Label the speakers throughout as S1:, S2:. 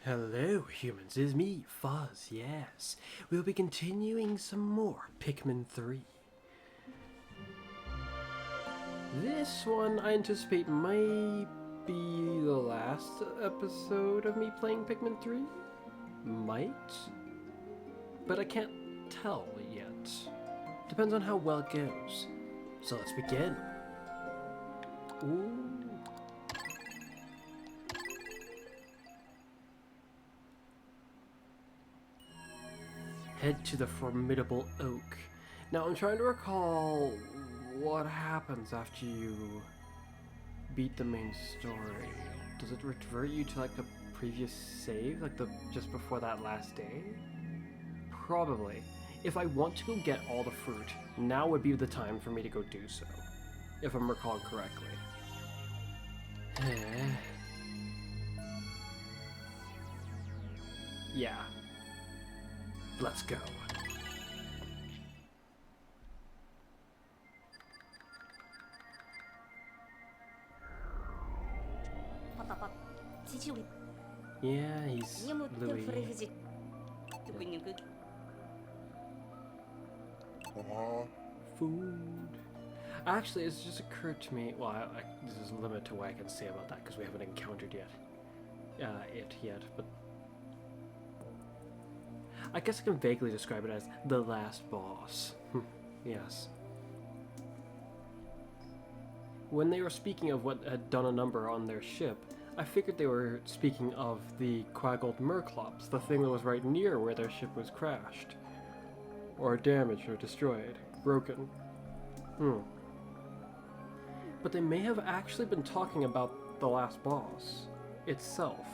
S1: Hello humans, it's me, Fuzz, yes. We'll be continuing some more Pikmin 3. This one I anticipate might be the last episode of me playing Pikmin 3. Might. But I can't tell yet. Depends on how well it goes. So let's begin. Ooh. Head to the formidable oak. Now I'm trying to recall what happens after you beat the main story. Does it revert you to like the previous save, like the just before that last day? Probably. If I want to go get all the fruit, now would be the time for me to go do so. If I'm recalling correctly. Yeah. Let's go. Yeah, he's Louis. Food. Actually, it's just occurred to me. Well, this is a limit to what I can say about that because we haven't encountered it yet. But I guess I can vaguely describe it as the last boss. Yes. When they were speaking of what had done a number on their ship, I figured they were speaking of the Quaggled Merclops, the thing that was right near where their ship was crashed. Or damaged or destroyed. Broken. But they may have actually been talking about the last boss itself.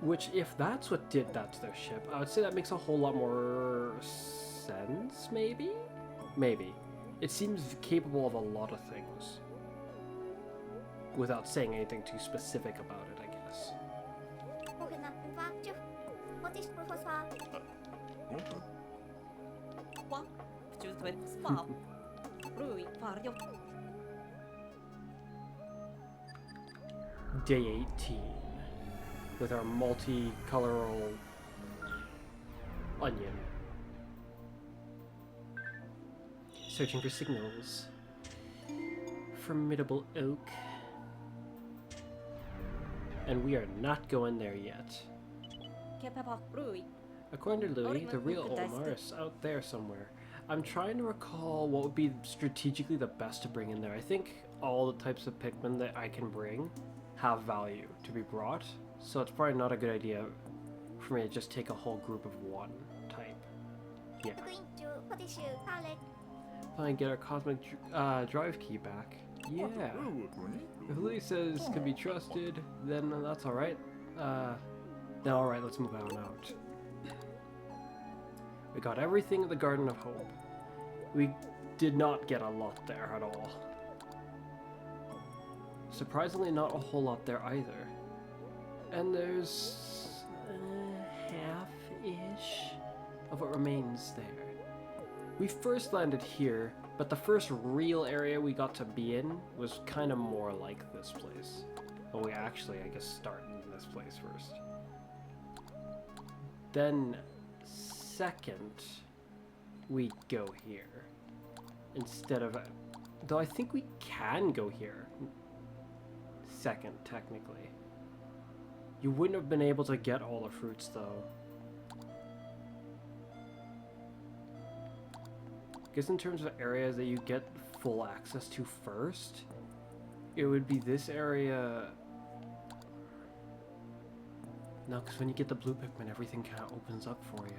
S1: Which, if that's what did that to their ship, I would say that makes a whole lot more sense, maybe? Maybe. It seems capable of a lot of things. Without saying anything too specific about it, I guess. Day 18. With our multicoloral onion. Searching for signals. Formidable oak. And we are not going there yet. According to Louis, the real Omar is out there somewhere. I'm trying to recall what would be strategically the best to bring in there. I think all the types of Pikmin that I can bring have value to be brought. So it's probably not a good idea for me to just take a whole group of one type. Yeah. Finally get our cosmic drive key back. Yeah. If Louis says can be trusted, then that's alright. Then alright, let's move on out. We got everything at the Garden of Hope. We did not get a lot there at all. Surprisingly, not a whole lot there either. And there's half-ish of what remains there. We first landed here, but the first real area we got to be in was kind of more like this place. Well, we actually, I guess, start in this place first. Then, second, we go here. Instead of... Though I think we can go here. Second, technically. You wouldn't have been able to get all the fruits, though. I guess in terms of areas that you get full access to first, it would be this area. No, because when you get the blue Pikmin, everything kind of opens up for you.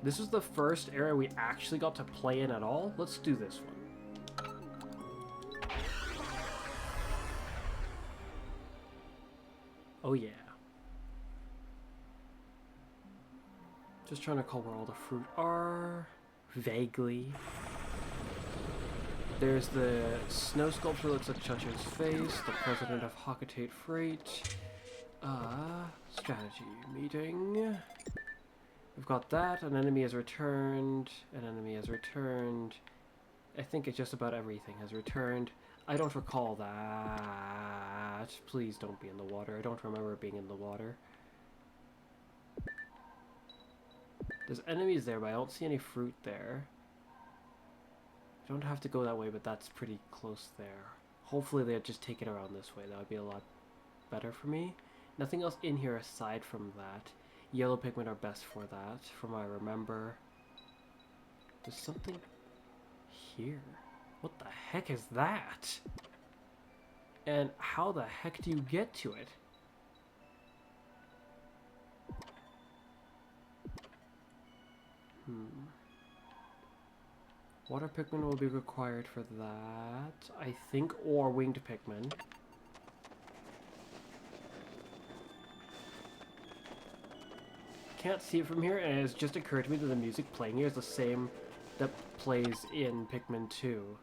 S1: This was the first area we actually got to play in at all. Let's do this one. Oh yeah. Just trying to call where all the fruit are. Vaguely. There's the snow sculpture that looks like Chacho's face. The president of Hockatate Freight. Strategy meeting. We've got that, an enemy has returned, an enemy has returned. I think it's just about everything has returned. I don't recall that. Please don't be in the water. I don't remember being in the water. There's enemies there, but I don't see any fruit there. You don't have to go that way, but that's pretty close there. Hopefully they'll just take it around this way. That would be a lot better for me. Nothing else in here aside from that. Yellow Pikmin are best for that, from what I remember. There's something here. What the heck is that? And how the heck do you get to it? Water Pikmin will be required for that, I think, or winged Pikmin. Can't see it from here, and it has just occurred to me that the music playing here is the same that plays in Pikmin 2.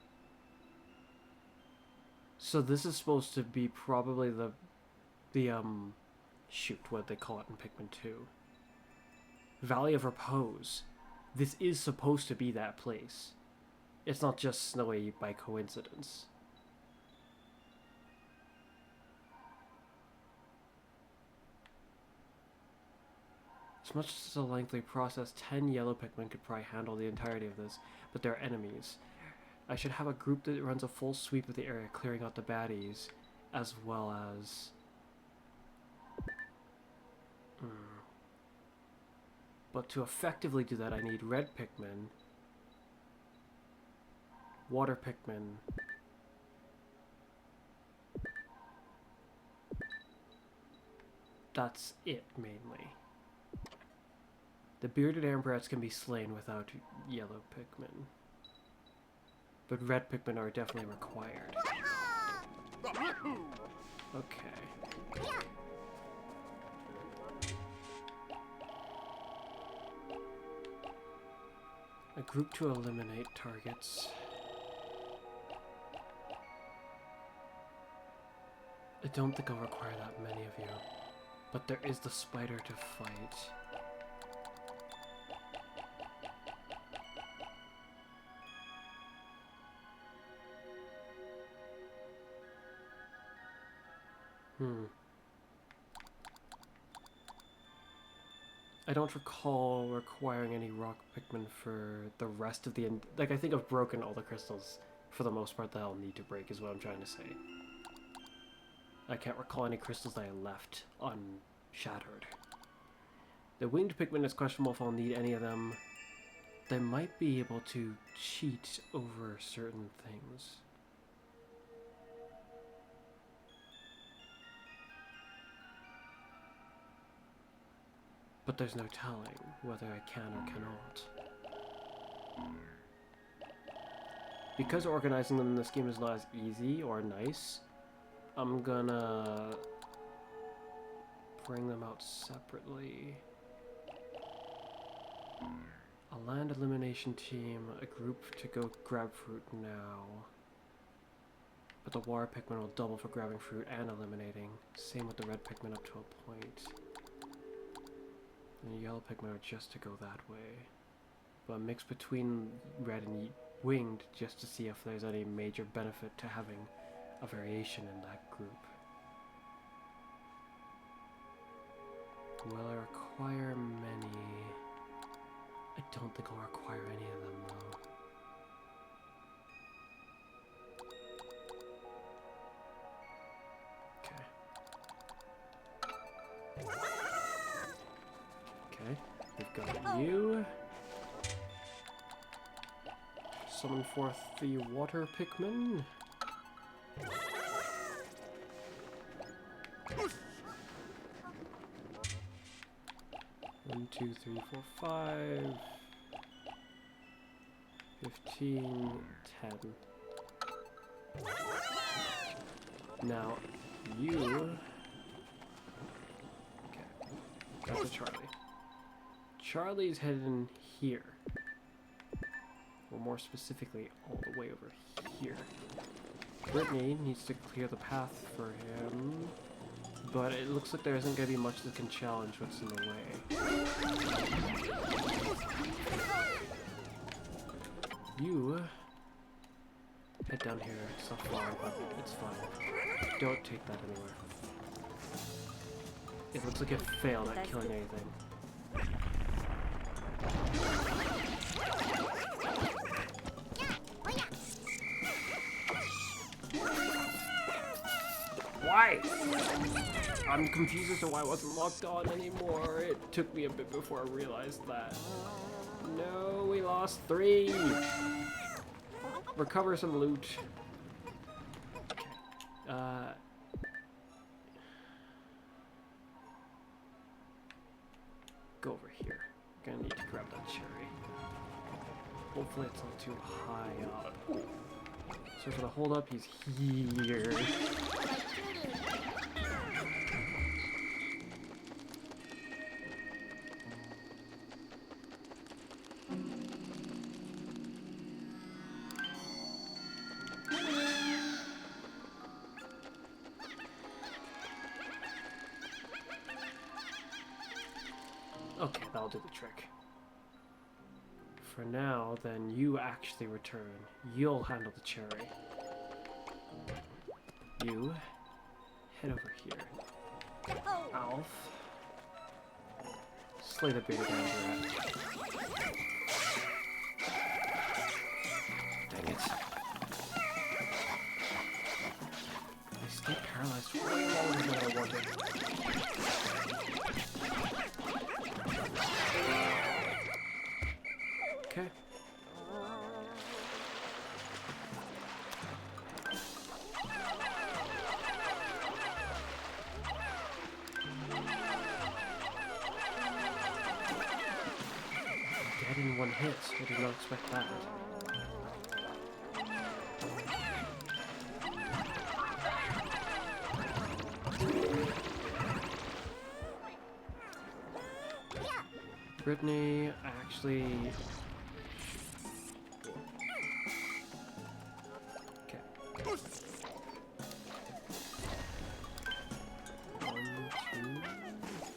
S1: So this is supposed to be probably the shoot, what they call it in Pikmin 2. Valley of Repose. This is supposed to be that place. It's not just snowy by coincidence. As much as it's a lengthy process, 10 yellow Pikmin could probably handle the entirety of this, but they're enemies. I should have a group that runs a full sweep of the area, clearing out the baddies, as well as... But to effectively do that, I need red Pikmin, water Pikmin, that's it, mainly. The bearded Ambrats can be slain without yellow Pikmin. But red Pikmin are definitely required. Okay. A group to eliminate targets. I don't think I'll require that many of you. But there is the spider to fight. I don't recall requiring any rock Pikmin for the rest of the... Like, I think I've broken all the crystals for the most part that I'll need to break, is what I'm trying to say. I can't recall any crystals that I left unshattered. The winged Pikmin is questionable if I'll need any of them. They might be able to cheat over certain things. But there's no telling whether I can or cannot. Because organizing them in this game is not as easy or nice, I'm gonna bring them out separately. A land elimination team, a group to go grab fruit now. But the water Pikmin will double for grabbing fruit and eliminating. Same with the red Pikmin up to a point. And the yellow Pikmin are just to go that way. But a mix between red and winged just to see if there's any major benefit to having a variation in that group. Will I require many? I don't think I'll require any of them though. Okay, we've got you. Summon forth the water Pikmin. One, 2, 3, 4, 5, 15, 10. Now, you... Okay, got the Charlie. Charlie's headed in here. Or more specifically, all the way over here. Brittany needs to clear the path for him. But it looks like there isn't going to be much that can challenge what's in the way. You head down here. It's not far, but it's fine. Don't take that anywhere. It looks like it failed at killing anything. Why? I'm confused as to why it wasn't locked on anymore. It took me a bit before I realized that. No, we lost 3. Recover some loot. Okay. Go over here. Gonna need to grab that cherry. Hopefully it's not too high up. So for the hold up, he's here. Okay, that'll do the trick. For now, then you actually return. You'll handle the cherry. You head over here. Alf. Slay the beta danger rat. Dang it. I stay paralyzed way longer than I wanted. Okay. Dead in 1 hit. I did not expect that. Brittany, actually... Okay. 1, 2...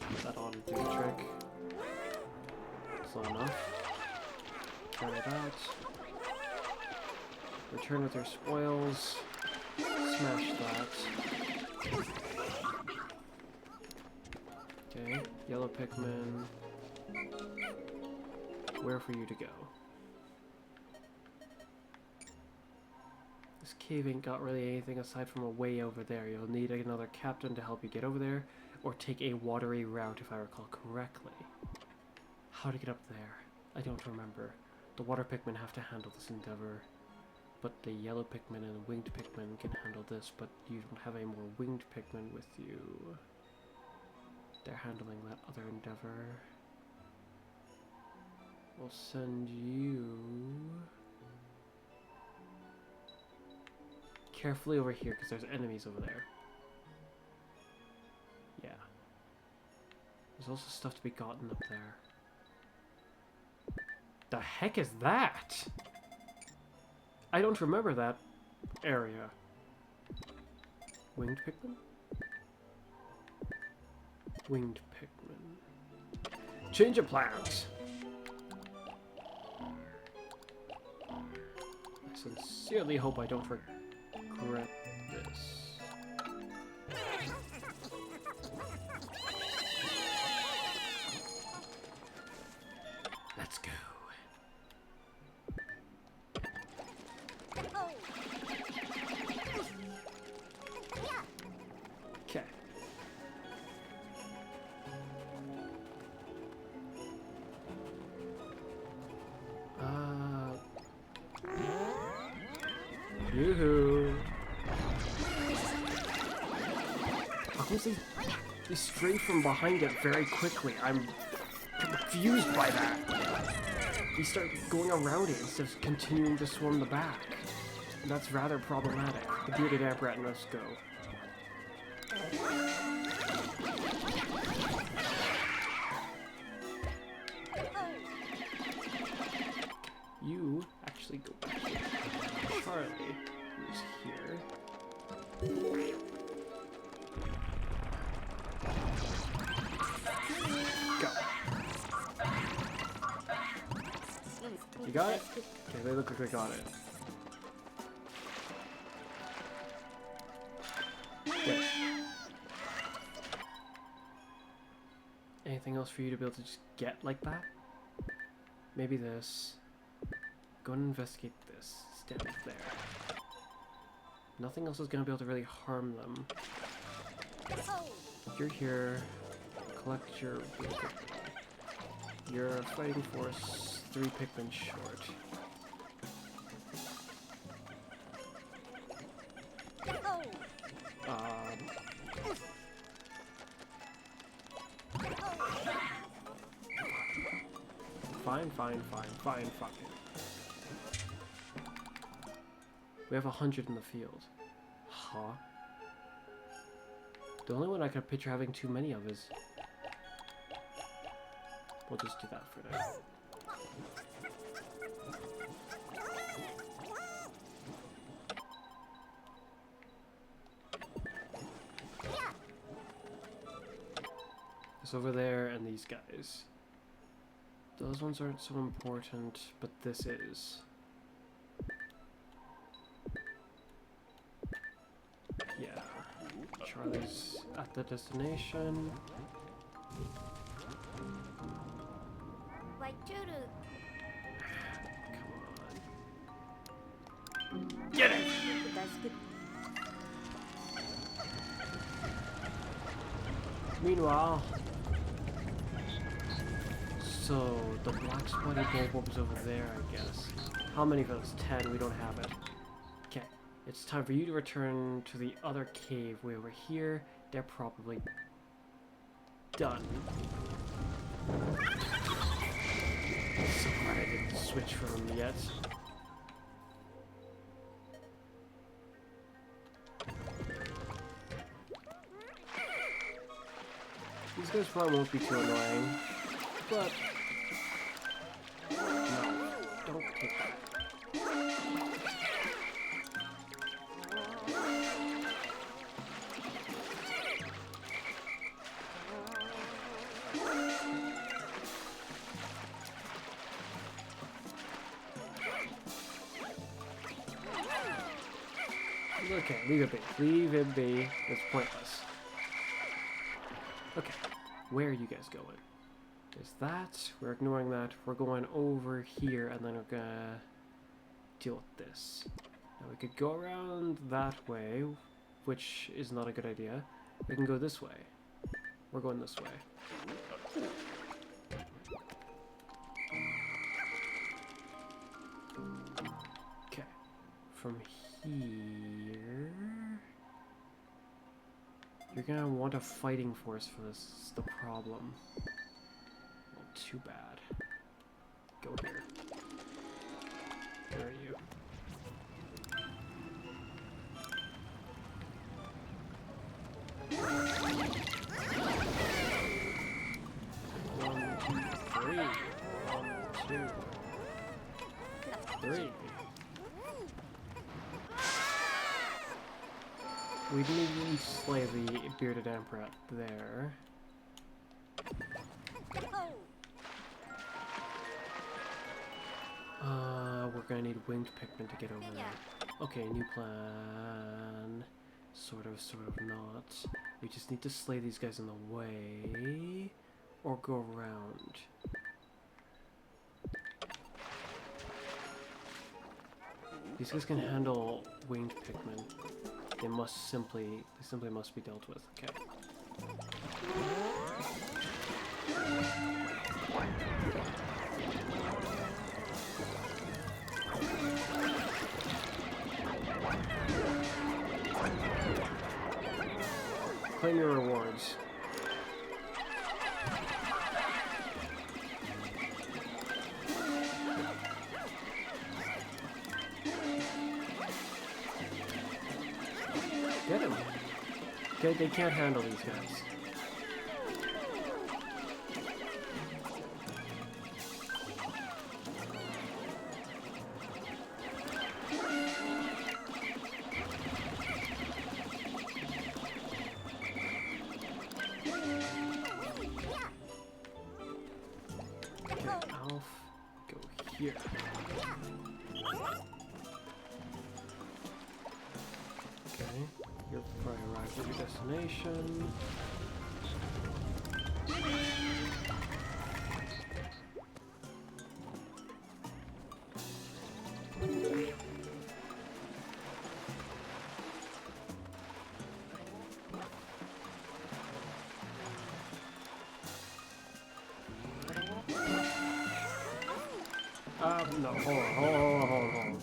S1: Put that on to do the trick. That's not enough. Try that. Return with your spoils. Smash that. Okay, yellow Pikmin. Where for you to go? This cave ain't got really anything aside from a way over there. You'll need another captain to help you get over there, or take a watery route if I recall correctly. How to get up there? I don't remember. The water Pikmin have to handle this endeavor, but the yellow Pikmin and the winged Pikmin can handle this, but you don't have any more winged Pikmin with you. They're handling that other endeavor. We'll send you carefully over here because there's enemies over there. Yeah. There's also stuff to be gotten up there. The heck is that? I don't remember that area. Winged Pikmin? Winged Pikmin. Change of plans! I sincerely hope I don't regret this. Let's go. Okay. Yoo-hoo. How come they stray from behind it very quickly? I'm confused by that. They start going around it instead of continuing to swarm the back. That's rather problematic. The bearded apparatus must go. You actually go back to Charlie, who's here. You got it? Okay, they look like they got it. Good. Anything else for you to be able to just get like that? Maybe this. Go and investigate this. Stand there. Nothing else is going to be able to really harm them. You're here. Collect your blue Pikmin. You're fighting force 3 Pikmin short. Fine, fuck it. We have 100 in the field. Huh? The only one I could picture having too many of is... We'll just do that for now. It's over there and these guys. Those ones aren't so important, but this is. Yeah. Charlie's at the destination. Come on. Get it! Meanwhile, so the black spotty bulbs over there, I guess. How many of those? 10. We don't have it. Okay, it's time for you to return to the other cave way over here. They're probably done. So glad I didn't switch for them yet. These guys probably won't be too annoying, but no, don't take that. Okay, leave it be. Leave it be. It's pointless. Okay, where are you guys going? There's that. We're ignoring that. We're going over here, and then we're gonna deal with this. Now we could go around that way, which is not a good idea. We can go this way. We're going this way. Okay, from here... You're gonna want a fighting force for this, is the problem. Well, too bad. Go here. Where are you? One, two, three. 1, 2, 3. We need to slay the bearded emperor there. We're gonna need winged Pikmin to get over there. Okay, new plan. Sort of not. We just need to slay these guys in the way, or go around. These guys can handle winged Pikmin. They simply must be dealt with. Okay. Claim your rewards. Get him. They can't handle these guys. Okay, Alf, go here. Okay, you're probably arrived at your destination. No, hold on.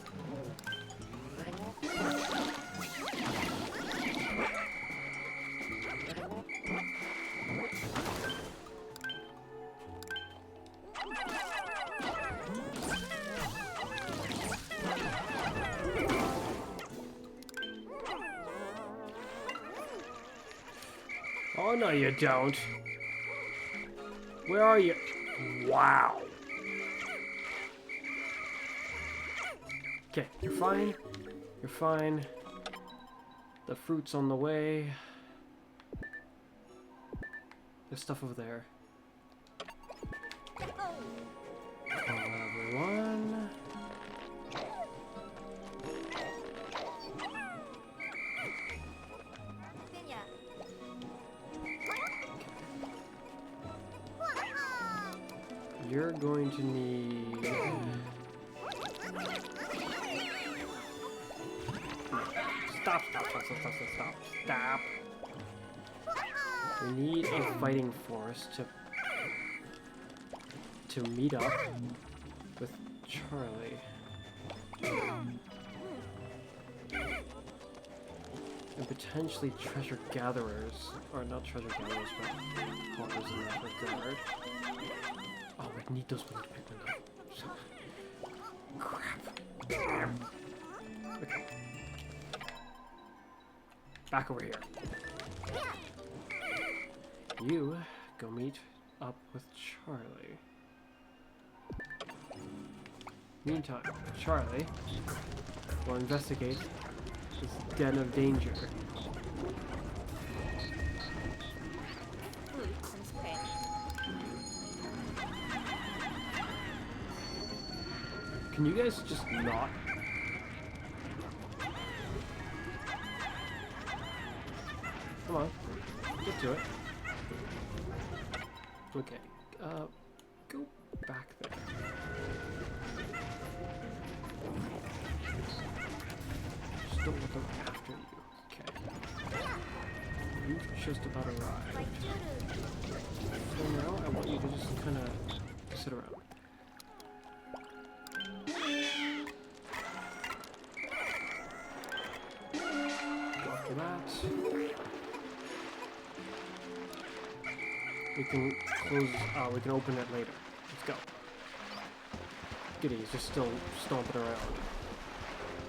S1: Oh, no, you don't. Where are you? Wow. Okay, you're fine. You're fine. The fruit's on the way. There's stuff over there. Hello, everyone. You're going to need... Stop. We need a fighting force to meet up with Charlie. And potentially treasure gatherers. Or not treasure gatherers, but helpers in that regard. Oh, we need those ones to pick them up. Crap. Okay. Back over here. You go meet up with Charlie. Meantime, Charlie will investigate this den of danger. Can you guys just not? Come on, get to it. Okay, go back there. Just don't let them after you. Okay. You've just about arrived. So now I want you to just kind of sit around. After that, we can close. We can open it later. Let's go. Giddy is just still stomping around.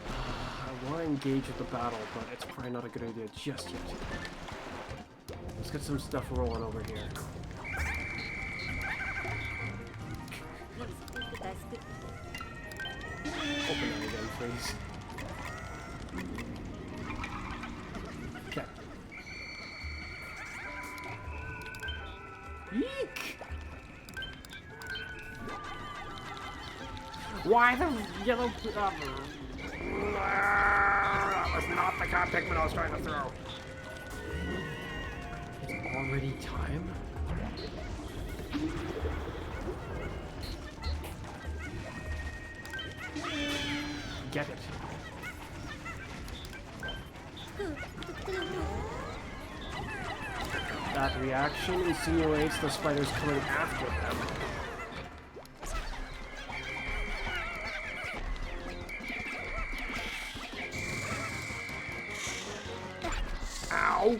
S1: I want to engage with the battle, but it's probably not a good idea just yet. Let's get some stuff rolling over here. Open that again, please. Okay. Eek! Why the yellow... that was not the kind of Pikmin I was trying to throw. It's already time? Get it. That reaction insinuates the spider's coming after them. Ow!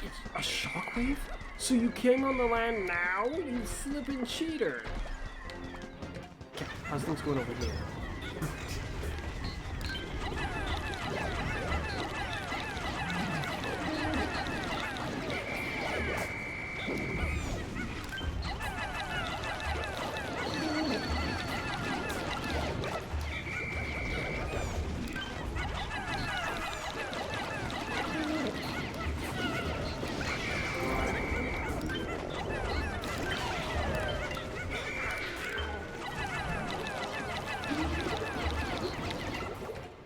S1: It's a shockwave? So you came on the land now? You flippin' cheater! Okay, how's things going over here?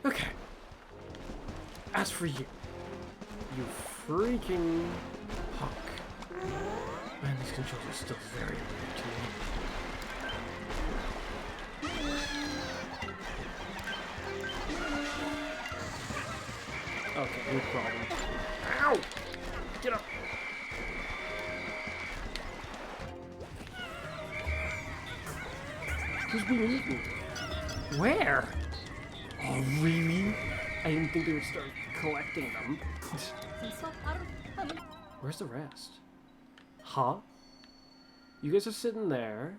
S1: Okay. As for you, you freaking hunk. Man, these controls are still very weird to me. Okay, no problem. Ow! Get up! Who's being eaten? Where? Oh, really? I didn't think they would start collecting them. Where's the rest? Huh? You guys are sitting there.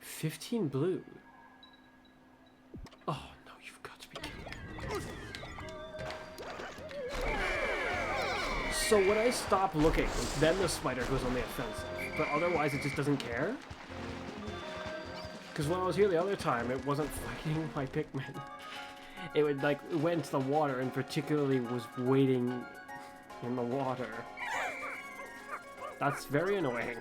S1: 15 blue. Oh, no, you've got to be kidding me. So when I stop looking, then the spider goes on the offensive. But otherwise it just doesn't care? Because when I was here the other time, it wasn't fighting my Pikmin. It would, like, went into the water and particularly was waiting in the water. That's very annoying.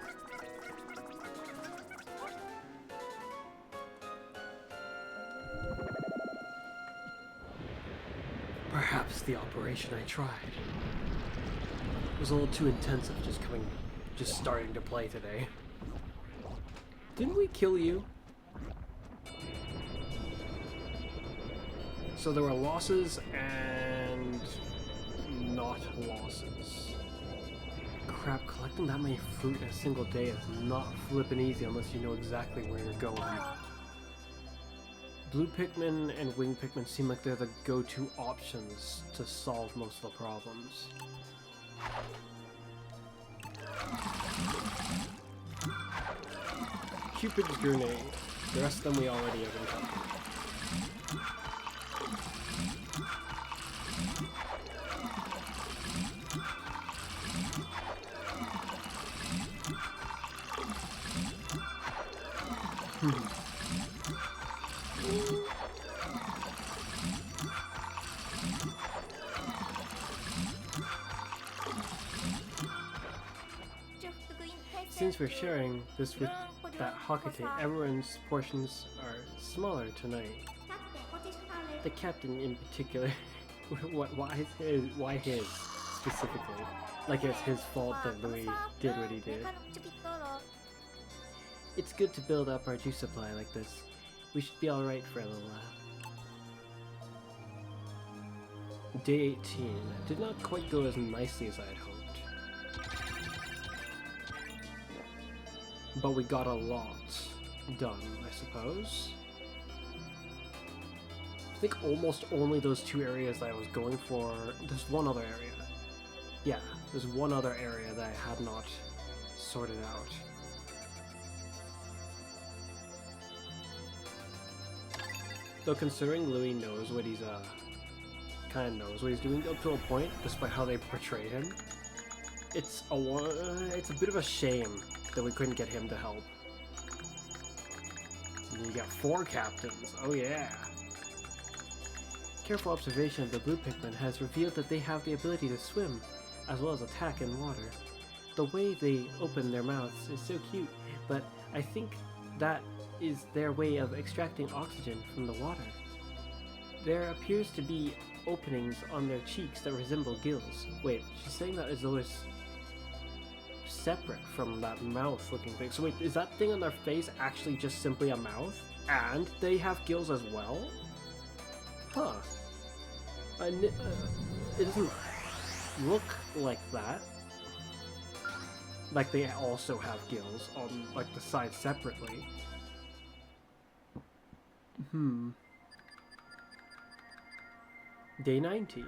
S1: Perhaps the operation I tried was a little too intensive just starting to play today. Didn't we kill you? So there were losses and not losses. Crap, collecting that many fruit in a single day is not flippin' easy unless you know exactly where you're going. Blue Pikmin and Wing Pikmin seem like they're the go-to options to solve most of the problems. Cupid's grenade. The rest of them we already have encountered. Since we're sharing this with that Hokage, everyone's portions are smaller tonight. The captain in particular. Why his specifically? Like it's his fault that Louis did what he did. It's good to build up our juice supply like this. We should be alright for a little while. Day 18 did not quite go as nicely as I had hoped. But we got a lot done, I suppose. I think almost only those two areas that I was going for. There's one other area. Yeah, there's one other area that I had not sorted out. Though considering Louis knows what he's, kind of knows what he's doing up to a point, despite how they portray him, it's a bit of a shame that we couldn't get him to help. And you got 4 captains, oh yeah! Careful observation of the blue Pikmin has revealed that they have the ability to swim, as well as attack in water. The way they open their mouths is so cute, but I think that is their way of extracting oxygen from the water. There appears to be openings on their cheeks that resemble gills. Wait, she's saying that as though it's separate from that mouth looking thing. So wait, is that thing on their face actually just simply a mouth? And they have gills as well? Huh. It doesn't look like that. Like they also have gills on like the side separately. Day 19.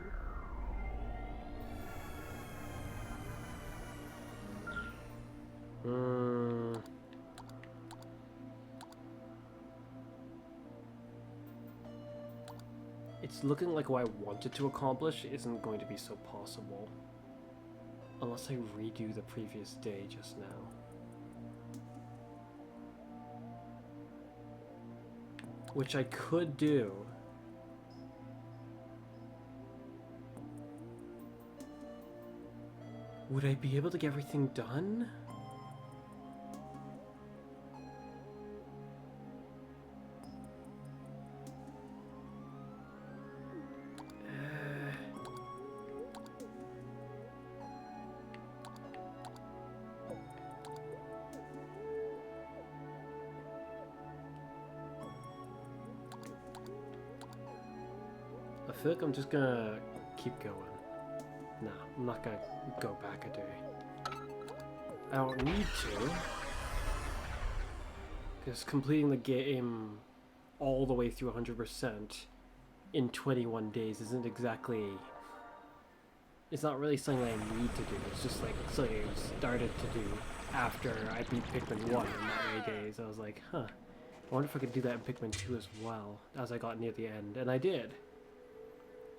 S1: It's looking like what I wanted to accomplish isn't going to be so possible. Unless I redo the previous day just now. Which I could do. Would I be able to get everything done? I feel like I'm just gonna keep going. Nah, I'm not gonna go back a day. I don't need to. Because completing the game all the way through 100% in 21 days isn't exactly... It's not really something I need to do. It's just like something I started to do after I beat Pikmin 1 in that many days. I was like, huh, I wonder if I could do that in Pikmin 2 as well, as I got near the end. And I did.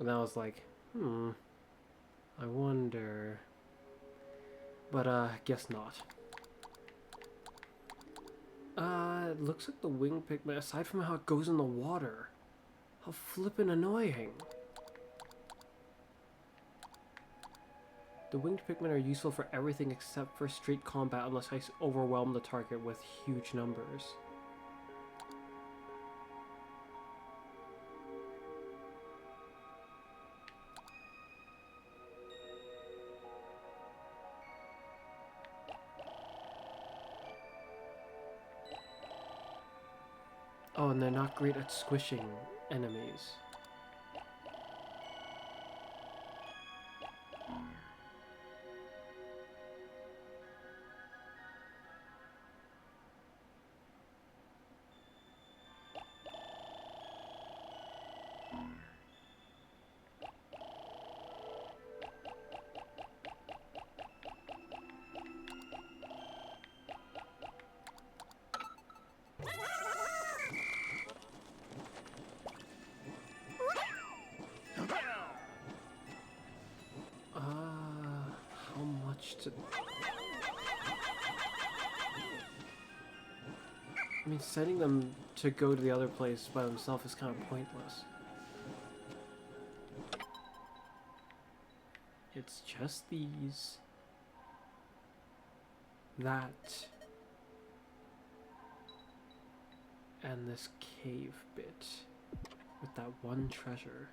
S1: And I was like, I wonder... But, guess not. It looks like the winged Pikmin, aside from how it goes in the water. How flippin' annoying. The winged Pikmin are useful for everything except for straight combat unless I overwhelm the target with huge numbers. Oh, and they're not great at squishing enemies. How much to... I mean, sending them to go to the other place by themselves is kind of pointless. It's just these. That. And this cave bit. With that one treasure.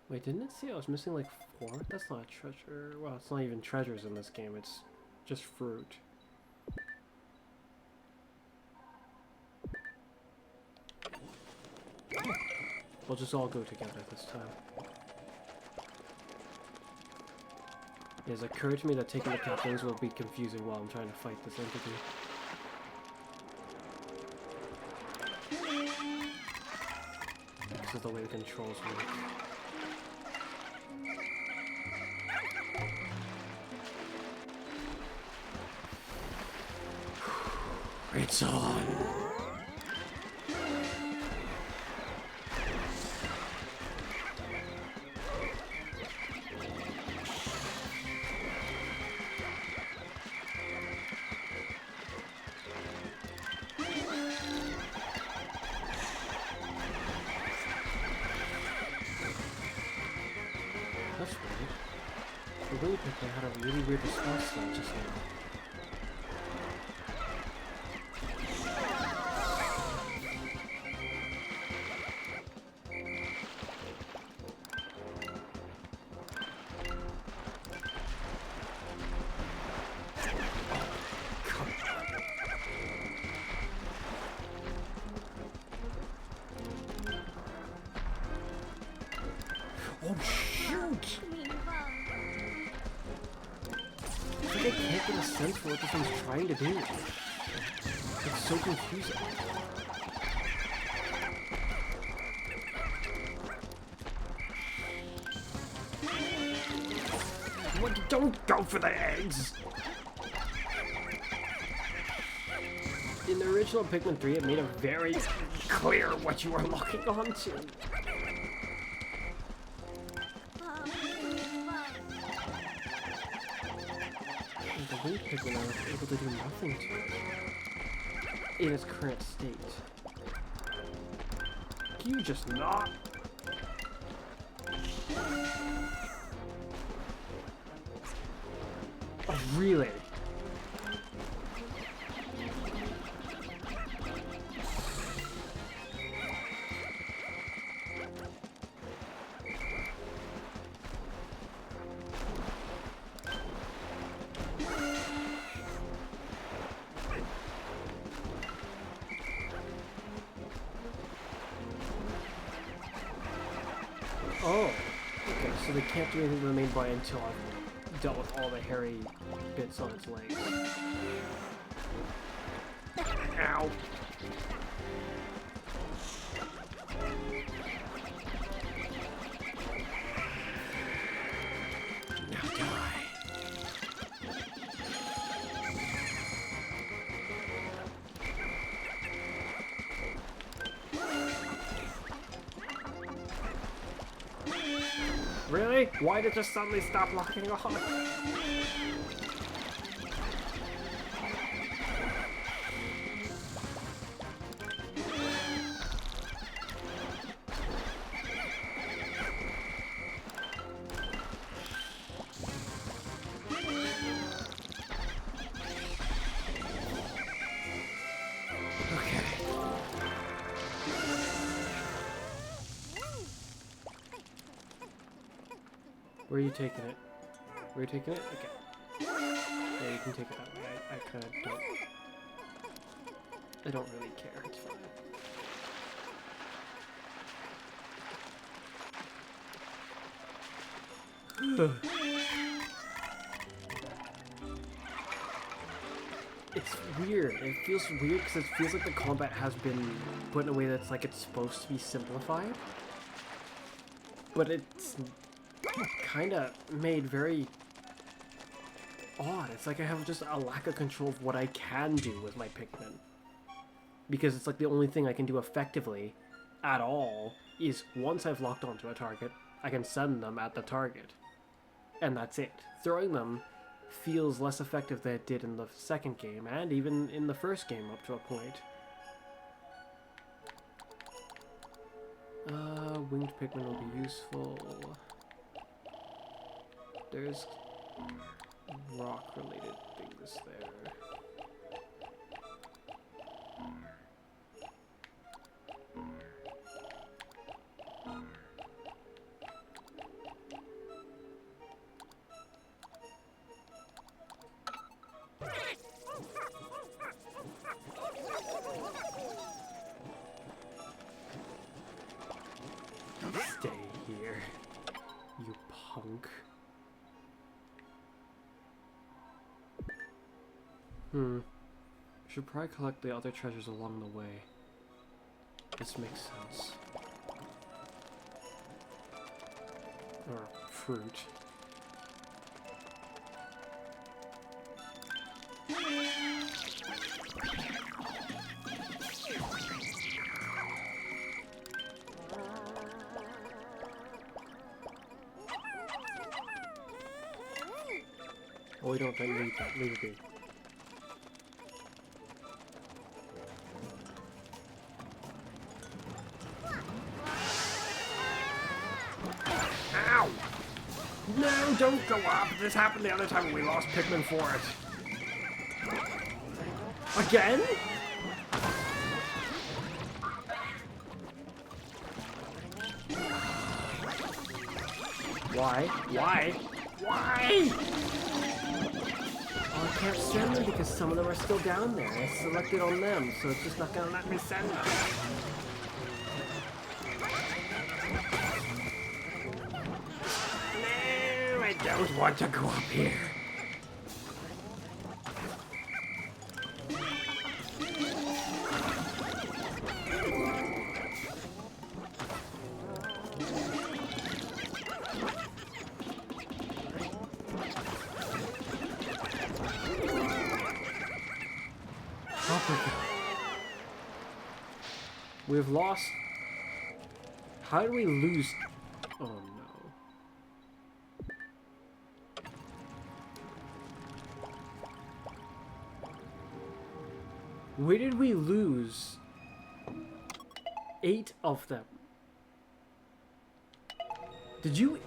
S1: Wait, didn't it say I was missing like 4? That's not a treasure. Well, it's not even treasures in this game. It's just fruit. We'll just all go together this time. It has occurred to me that taking the captains will be confusing while I'm trying to fight this entity. This is the way the controls work. It's on! That's weird. The Willy Pikmin had a really weird response to that just now. Oh shoot! I think I can't get a sense for what this one's trying to do. It's so confusing. What? Don't go for the eggs! In the original Pikmin 3, it made it very clear what you were locking onto. The winged Pikmin are able to do nothing to it in its current state. Can you just not? Oh, really? Oh, okay, so they can't do anything to the main body until I've dealt with all the hairy bits on its legs. Ow! Now die. Really? Why did it just suddenly stop locking on? Where are you taking it? Where are you taking it? Okay. Yeah, you can take it that way. I kind of don't... I don't really care. It's fine. It's weird. It feels weird because it feels like the combat has been put in a way that's like it's supposed to be simplified. But it's kind of made very odd. It's like I have just a lack of control of what I can do with my Pikmin. Because it's like the only thing I can do effectively at all is once I've locked onto a target, I can send them at the target. And that's it. Throwing them feels less effective than it did in the second game, and even in the first game up to a point. Winged Pikmin will be useful. There's rock-related things there. Stay here, you punk. Should probably collect the other treasures along the way. This makes sense. Or fruit. Oh, we don't leave that. Leave it be. Ow! No, don't go up! This happened the other time when we lost Pikmin for it. Again? Why? Why? Why? Oh, I can't send them because some of them are still down there. I selected on them, so it's just not gonna let me send them. No, I don't want to go up here. We've lost... How did we lose... Oh no. Where did we lose 8 of them? Did you...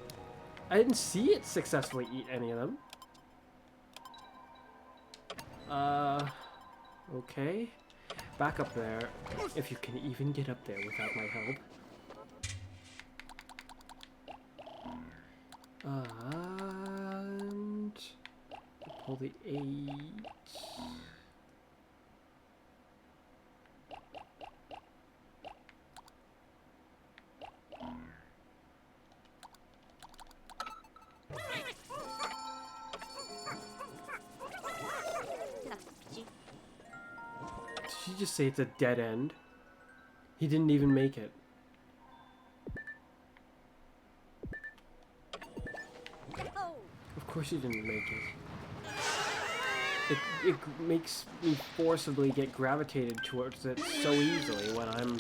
S1: I didn't see it successfully eat any of them. Okay. Back up there, if you can even get up there without my help. And... pull the 8... Did you just say it's a dead end? He didn't even make it. Of course he didn't make it. It makes me forcibly get gravitated towards it so easily when I'm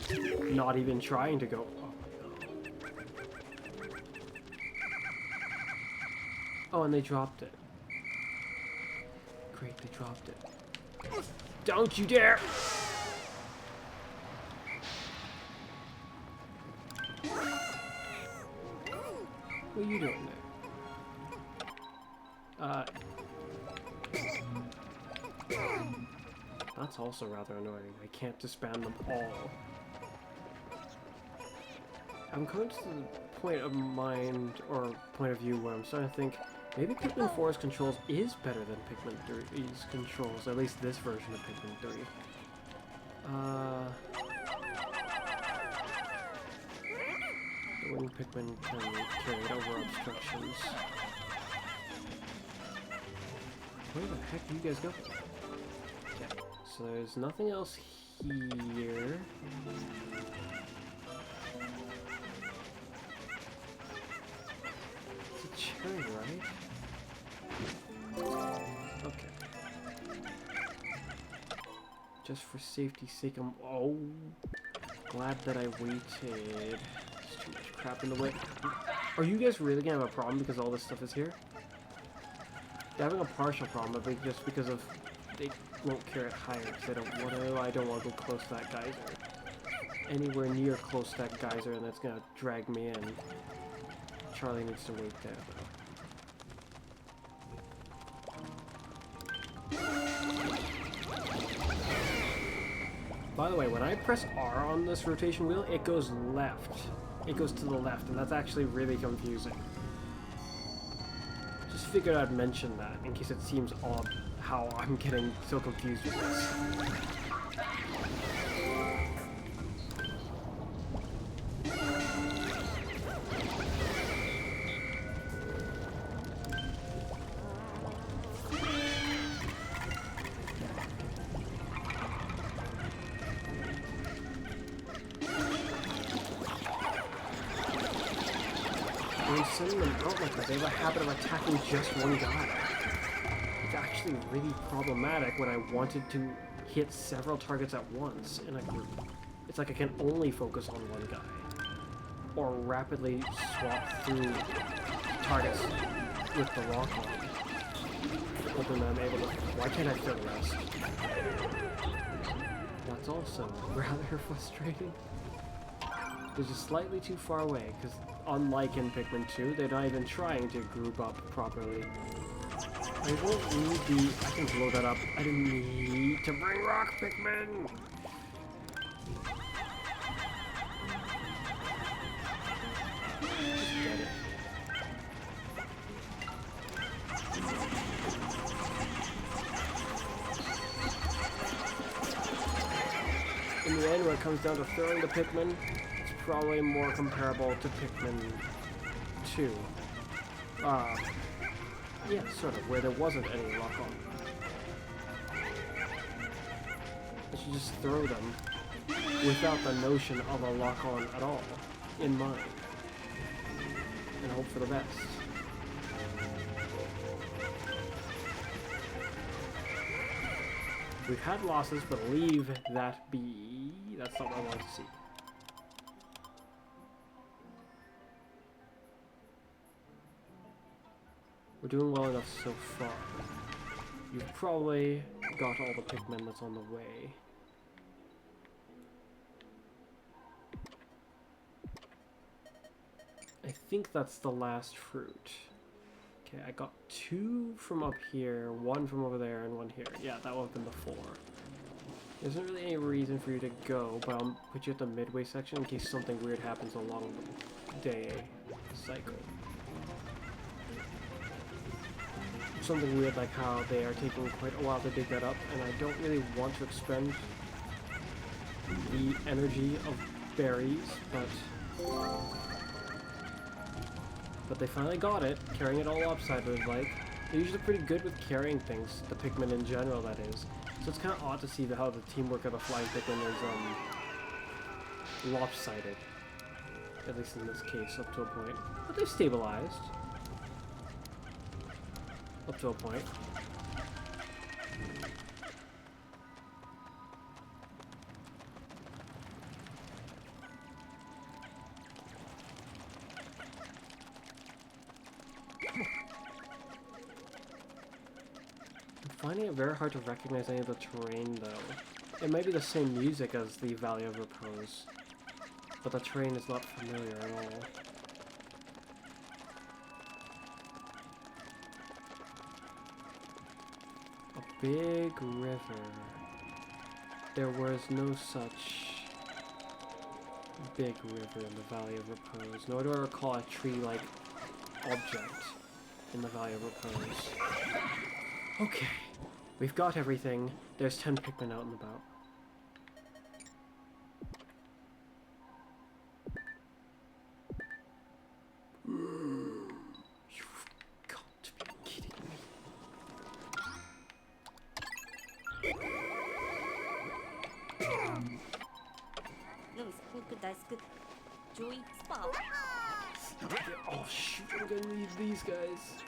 S1: not even trying to go. Oh my god. Oh, and they dropped it. Great, they dropped it. Don't you dare! What are you doing there? That's also rather annoying. I can't disband them all. I'm coming to the point of mind, or point of view, where I'm starting to think maybe Pikmin 4's controls is better than Pikmin 3's controls, at least this version of Pikmin 3. The winged Pikmin can carry it over obstructions. Where the heck do you guys go? Okay, so there's nothing else here. It's a cherry, right? Okay. Just for safety's sake, I'm glad that I waited. There's too much crap in the way. Are you guys really gonna have a problem because all this stuff is here? They're having a partial problem, I think, just because of they won't carry it higher. Because they I don't want to go close to that geyser. Anywhere near close to that geyser, and that's gonna drag me in. Charlie needs to wait there, though. By the way, when I press R on this rotation wheel, it goes left. It goes to the left, and that's actually really confusing. Just figured I'd mention that, in case it seems odd how I'm getting so confused with this. Sending them out like that, they have a habit of attacking just one guy. It's actually really problematic when I wanted to hit several targets at once in a group. It's like I can only focus on one guy. Or rapidly swap through targets with the lock-on. Hoping that I'm able to... Why can't I kill the rest? That's also rather frustrating. They're just slightly too far away, because unlike in Pikmin 2, they're not even trying to group up properly. I won't need the... I can blow that up. I didn't need to bring rock Pikmin! Just get it. In the end, when it comes down to throwing the Pikmin, probably more comparable to Pikmin 2. Yeah, sort of, where there wasn't any lock-on. I should just throw them without the notion of a lock-on at all in mind. And hope for the best. We've had losses, but leave that be. That's not what I want to see. We're doing well enough so far. You've probably got all the Pikmin that's on the way. I think that's the last fruit. Okay, I got 2 from up here, 1 from over there, and 1 here. Yeah, that would have been the 4. There isn't really any reason for you to go, but I'll put you at the midway section in case something weird happens along the day cycle. Something weird like how they are taking quite a while to dig that up, and I don't really want to expend the energy of berries, but they finally got it, carrying it all lopsided like. They're usually pretty good with carrying things, the Pikmin in general that is, So it's kind of odd to see how the teamwork of the flying Pikmin is lopsided. At least in this case, up to a point. But they've stabilized. Up to a point. I'm finding it very hard to recognize any of the terrain, though. It might be the same music as the Valley of Repose, but the terrain is not familiar at all. A big river. There was no such big river in the Valley of Repose, nor do I recall a tree-like object in the Valley of Repose. Okay, we've got everything. There's 10 Pikmin out and about. You've got to be kidding me. Oh shoot, I'm gonna need these guys.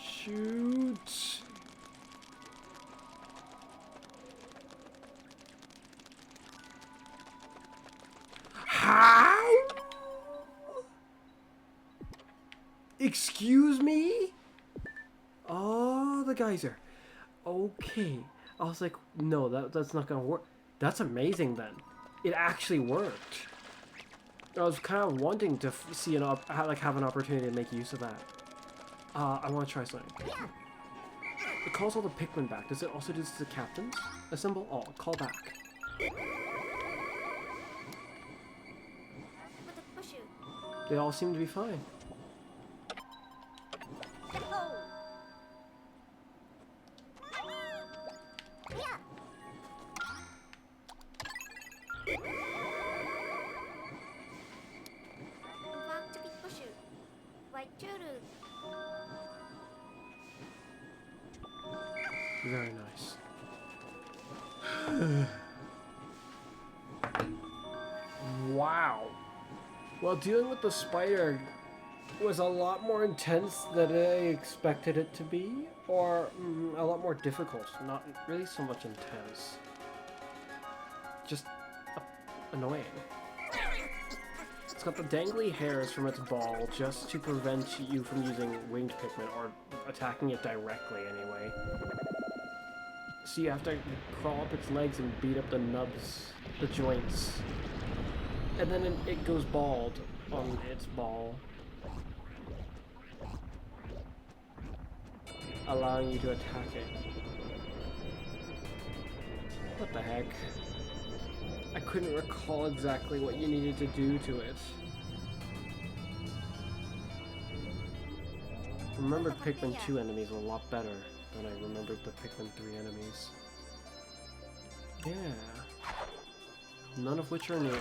S1: Shoot! How? Excuse me? Oh, the geyser. Okay. I was like, no, that's not gonna work. That's amazing then. It actually worked. I was kind of wanting to see have an opportunity to make use of that. I want to try something. It calls all the Pikmin back. Does it also do this to the captains? Assemble all. Call back. They all seem to be fine. Very nice. Wow. Well, dealing with the spider was a lot more intense than I expected it to be, or a lot more difficult. Not really so much intense. Just annoying. It's got the dangly hairs from its ball just to prevent you from using winged Pikmin or attacking it directly anyway. So you have to crawl up its legs and beat up the nubs, the joints. And then it goes bald on its ball, allowing you to attack it. What the heck? I couldn't recall exactly what you needed to do to it. I remembered Pikmin 2 enemies a lot better than I remembered the Pikmin 3 enemies. Yeah. None of which are new.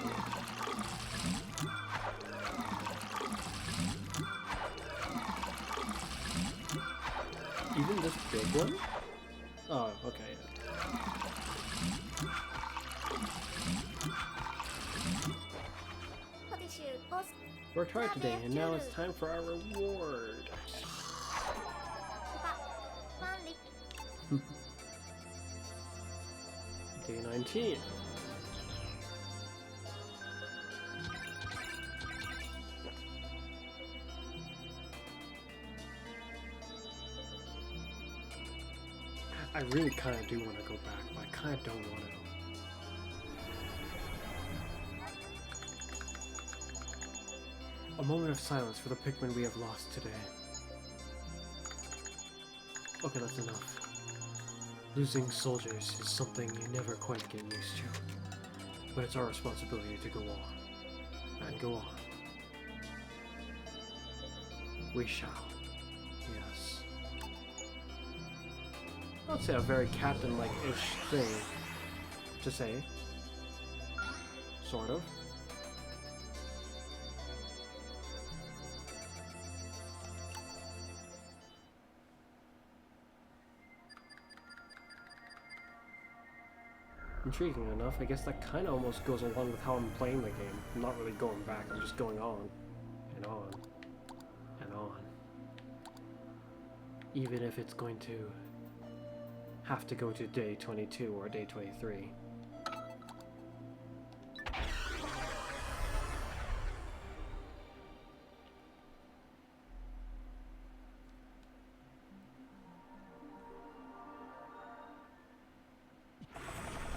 S1: Even this big one? Oh, okay. Worked hard today, and now it's time for our reward. Day 19. I really kind of do want to go back, but I kind of don't want to. A moment of silence for the Pikmin we have lost today. Okay, that's enough. Losing soldiers is something you never quite get used to. But it's our responsibility to go on. And go on. We shall. Yes. I'd say a very captain-like-ish thing to say. Sort of. Intriguing enough, I guess that kind of almost goes along with how I'm playing the game. I'm not really going back, I'm just going on and on and on. Even if it's going to have to go to day 22 or day 23.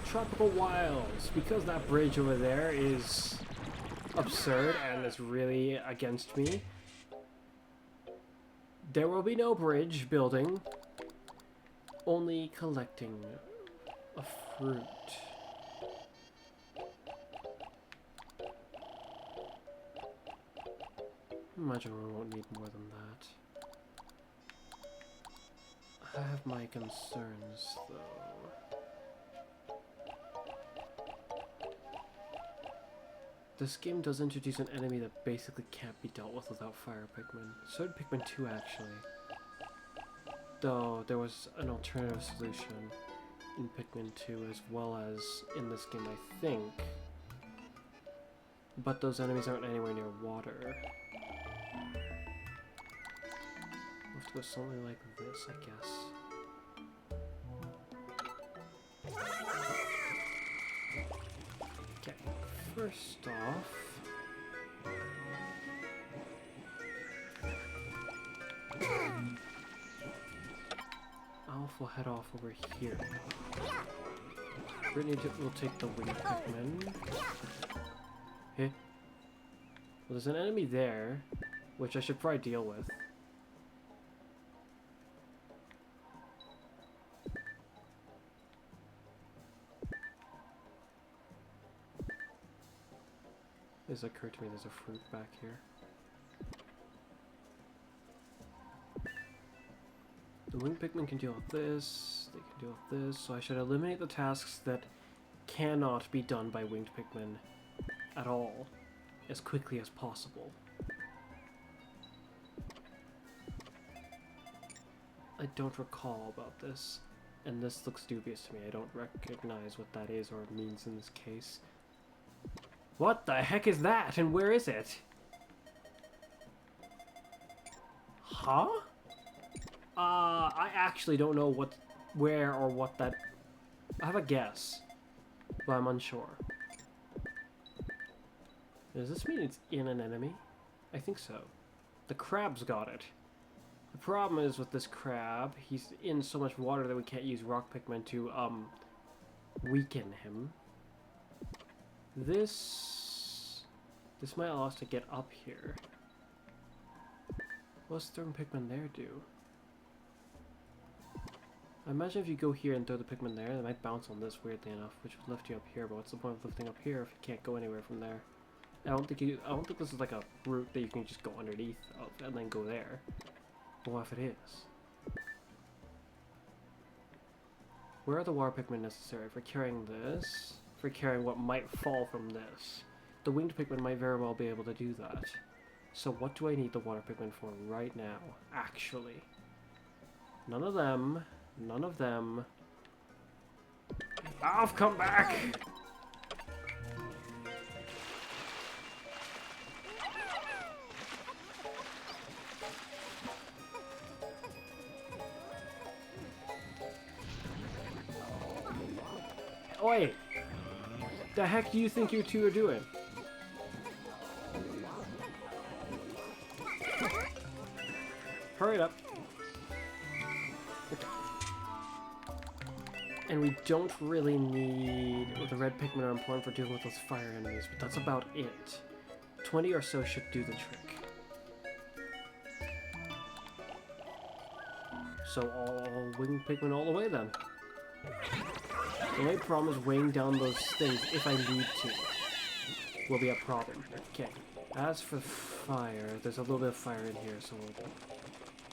S1: Tropical Wilds, because that bridge over there is absurd and is really against me. There will be no bridge building, only collecting a fruit. Imagine we won't need more than that. I have my concerns though. This game does introduce an enemy that basically can't be dealt with without fire Pikmin. So did Pikmin 2 actually. Though there was an alternative solution in Pikmin 2 as well as in this game, I think. But those enemies aren't anywhere near water. We'll have to go something like this, I guess. First off, Alpha will head off over here. Brittany will take the wing Pikmin. Hey. Well, there's an enemy there, which I should probably deal with. It's occurred to me there's a fruit back here. The winged Pikmin can deal with this, they can deal with this, so I should eliminate the tasks that cannot be done by winged Pikmin at all, as quickly as possible. I don't recall about this, and this looks dubious to me. I don't recognize what that is or means in this case. What the heck is that, and where is it? Huh? I actually don't know where or what that... I have a guess, but I'm unsure. Does this mean it's in an enemy? I think so. The crab's got it. The problem is with this crab, he's in so much water that we can't use rock Pikmin to, weaken him. This might allow us to get up here. What's throwing Pikmin there do? I imagine if you go here and throw the Pikmin there, they might bounce on this weirdly enough, which would lift you up here, but what's the point of lifting up here if you can't go anywhere from there? I don't think this is like a route that you can just go underneath of and then go there. But what if it is? Where are the water Pikmin necessary? For carrying this, for carrying what might fall from this. The winged Pikmin might very well be able to do that. So what do I need the water Pikmin for right now, actually? None of them. None of them. I've come back! Oi! The heck do you think you two are doing? Hurry it up. Okay. And we don't really need... Well, the red Pikmin are important for dealing with those fire enemies, but that's about it. 20 or so should do the trick. So all winged Pikmin all the way then. The only problem is weighing down those things if I need to. Will be a problem. Okay. As for fire, there's a little bit of fire in here, so we'll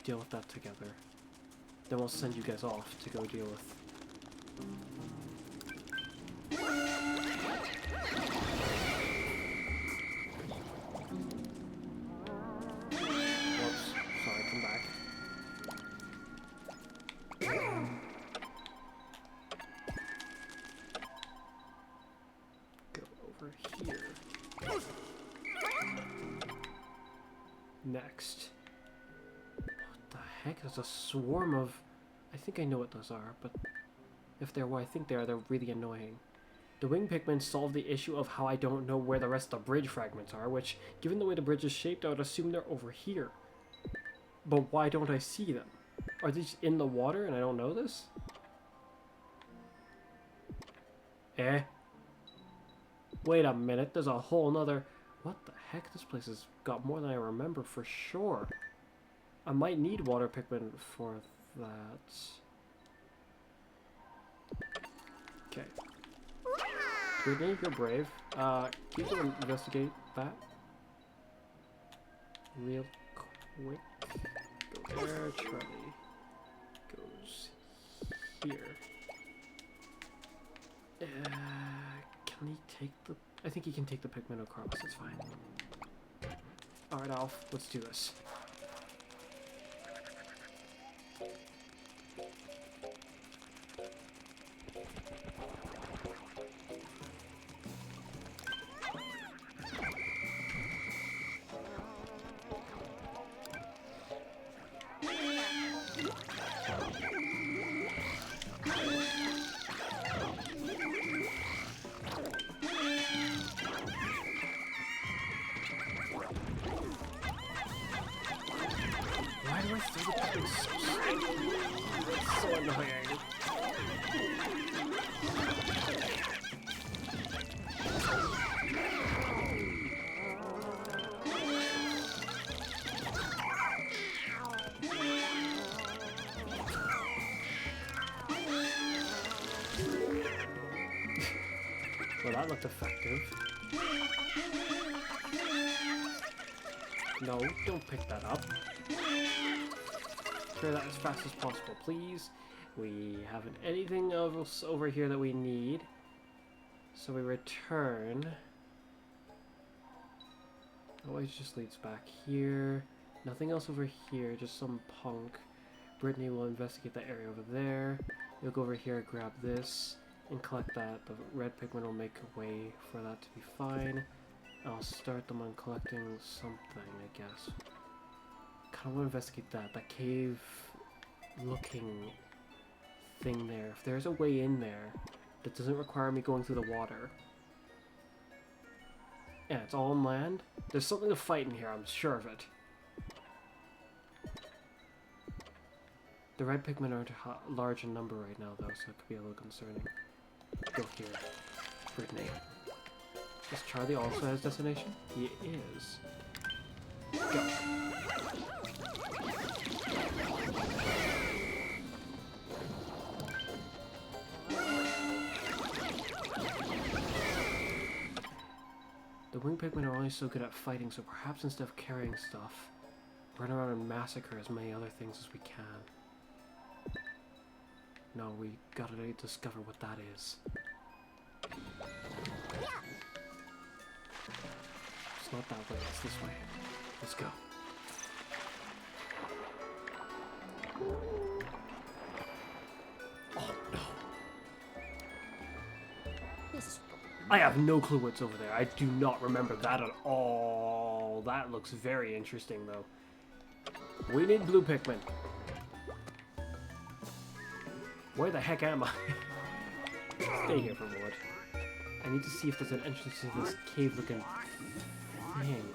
S1: deal with that together. Then we'll send you guys off to go deal with. Whoops. Sorry, come back. next? What the heck? There's a swarm of... I think I know what those are, but if they're what I think they are, they're really annoying. The wing Pikmin solved the issue of how I don't know where the rest of the bridge fragments are, which, given the way the bridge is shaped, I would assume they're over here. But why don't I see them? Are they just in the water and I don't know this? Eh? Wait a minute, there's a whole nother... What the heck? This place has got more than I remember for sure. I might need water Pikmin for that. Okay. Brittany, you're brave. Can you go investigate that? Real quick. Go there, Charlie. Goes here. Can he take the... I think he can take the Pikmin across, it's fine. Alright, Alf, let's do this. Why do I throw the Pikmin so slow? That's so annoying. Well, that looked effective. No, don't pick that up. Clear that as fast as possible, please. We haven't anything else over here that we need. So we return. Always just leads back here. Nothing else over here, just some punk. Brittany will investigate that area over there. You'll go over here, grab this, and collect that. The red Pikmin will make a way for that to be fine. I'll start them on collecting something, I guess. Kind of want to investigate that cave-looking thing there. If there's a way in there that doesn't require me going through the water. Yeah, it's all on land. There's something to fight in here, I'm sure of it. The red Pikmin aren't large in number right now, though, so it could be a little concerning. Go here, Brittany. Does Charlie also has destination? He is. Go. The wing Pikmin are only so good at fighting, so perhaps instead of carrying stuff, run around and massacre as many other things as we can. No, we gotta discover what that is. It's not that way, it's this way. Let's go. Oh no. I have no clue what's over there. I do not remember that at all. That looks very interesting though. We need blue Pikmin. Where the heck am I? Stay here for a moment. I need to see if there's an entrance to this cave-looking thing.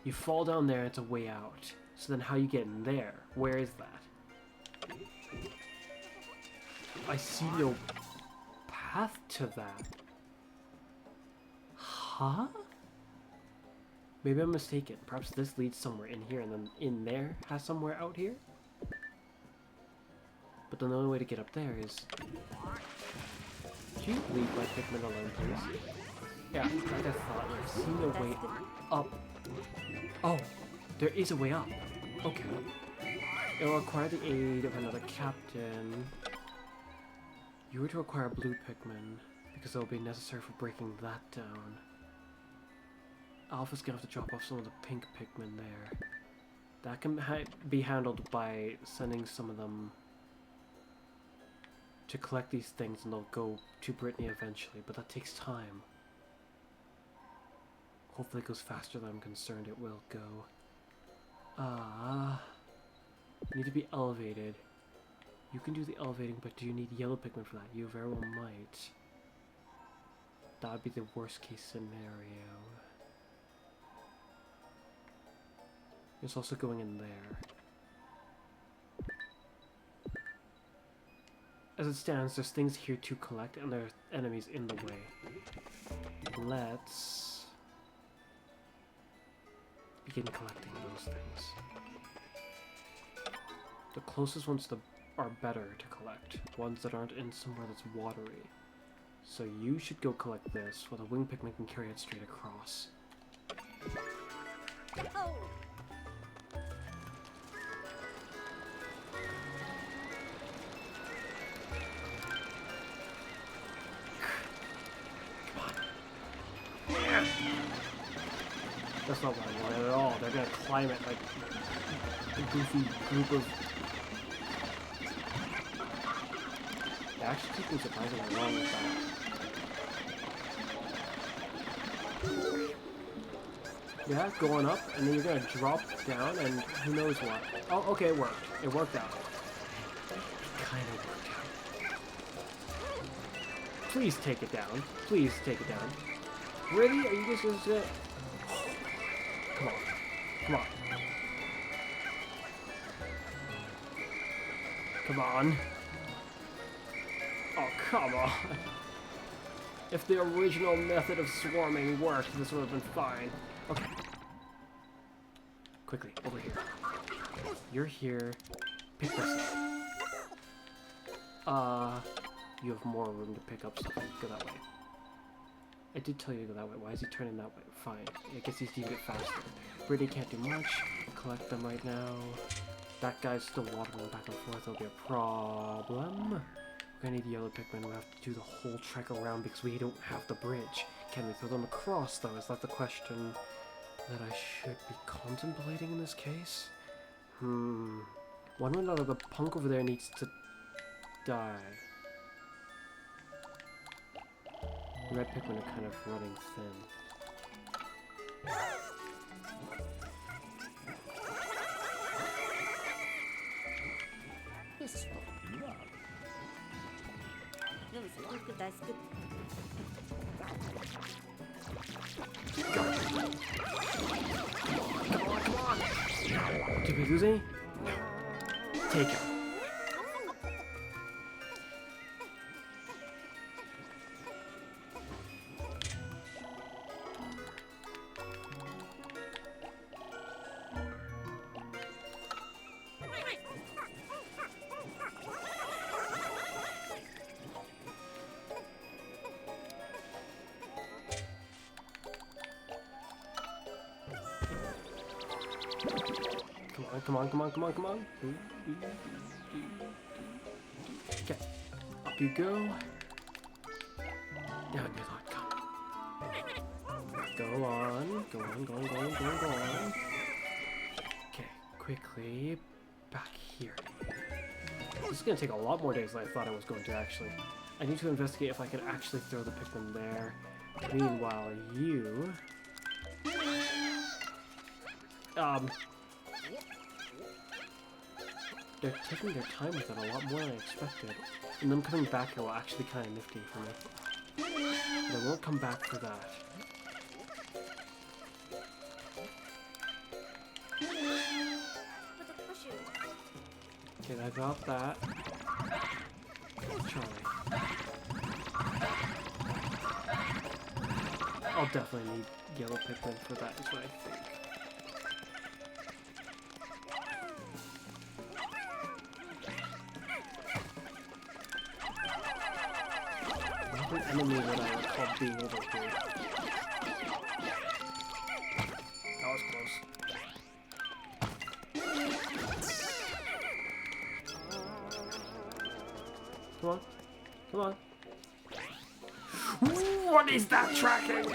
S1: You fall down there, it's a way out. So then how you get in there? Where is that? I see no path to that. Huh? Maybe I'm mistaken. Perhaps this leads somewhere in here and then in there has somewhere out here? But then the only way to get up there is... Could you leave my Pikmin alone, please? Yeah, like I thought, I've seen a way up. Oh, there is a way up. Okay. It will require the aid of another captain. You were to acquire blue Pikmin, because it will be necessary for breaking that down. Alpha's gonna have to drop off some of the pink Pikmin there. That can be handled by sending some of them to collect these things, and they'll go to Brittany eventually, but that takes time. Hopefully it goes faster than I'm concerned it will go. Need to be elevated. You can do the elevating, but do you need yellow Pikmin for that? You very well might. That would be the worst case scenario. It's also going in there. As it stands, there's things here to collect and there are enemies in the way. Let's begin collecting those things. The closest ones are better to collect. Ones that aren't in somewhere that's watery. So you should go collect this, while the wing Pikmin can carry it straight across. Oh. That's not what I wanted at all. They're gonna climb it like a goofy group of... They actually took me surprisingly long with that. Yeah, going up, and then you're gonna drop down, and who knows what. Oh, okay, it worked. It worked out. It kind of worked out. Please take it down. Please take it down. Really? Are you just gonna... Come on. Come on. Come on. Oh, come on. If the original method of swarming worked, this would have been fine. Okay. Quickly, over here. You're here. Pick this up. You have more room to pick up stuff. Go that way. I did tell you to go that way. Why is he turning that way? Fine. I guess he's doing it faster. Brittany can't do much. Collect them right now. That guy's still waddling back and forth. That'll be a problem. We're gonna need the yellow Pikmin. We'll have to do the whole trek around because we don't have the bridge. Can we throw them across, though? Is that the question that I should be contemplating in this case? One way or another, the punk over there needs to die. The red Pikmin are kind of running thin. Come on! Did we lose any? No. Take it. Come on. Okay, up you go. Down your thought, come. Go on. Okay, quickly, back here. This is gonna take a lot more days than I thought I was going to, actually. I need to investigate if I can actually throw the Pikmin there. Meanwhile, you... They're taking their time with it a lot more than I expected. And them coming back here will actually be kind of nifty for me. They won't come back for that. Okay, I got that. Charlie. I'll definitely need yellow Pikmin for that, is what I think. Enemy that I recall being over here. That was close. Come on. What is that tracking?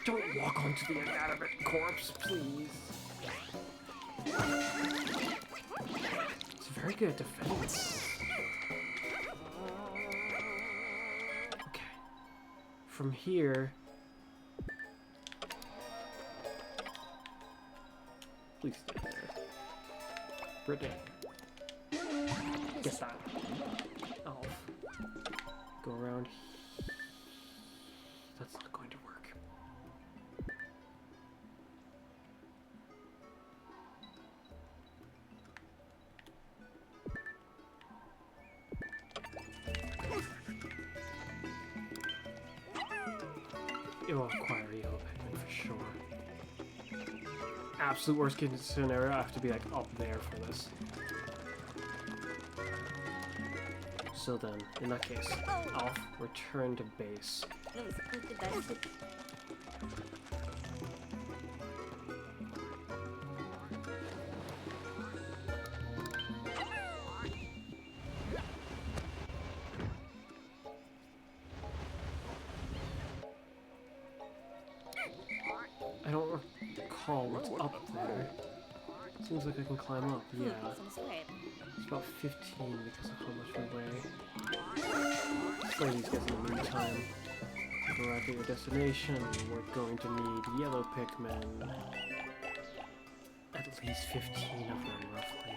S1: Don't walk onto the inanimate corpse, please. It's very good at defending itself. from here. Please stay there. Brittany. Get that. Off. Go around. That's not going to work. It will acquire yellow Pikmin for sure. Absolute worst case scenario, I have to be like up there for this. So then, in that case, I'll return to base. I don't recall what's up there. Seems like I can climb up, yeah. It's about 15 because of how much we weigh. Slay these guys in the meantime. Arrive at your destination, we're going to need yellow Pikmin. At least 15 of them, roughly.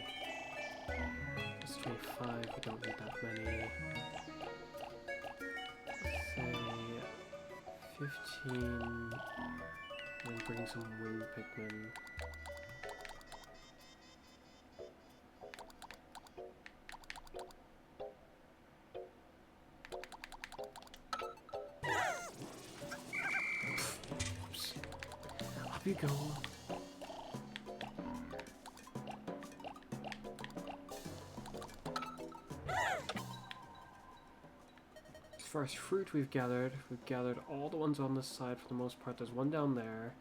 S1: It's 25, we don't need that many. Let's say 15, and bring some wing Pikmin. Whoops. Up you go. First fruit we've gathered all the ones on this side for the most part. There's one down there.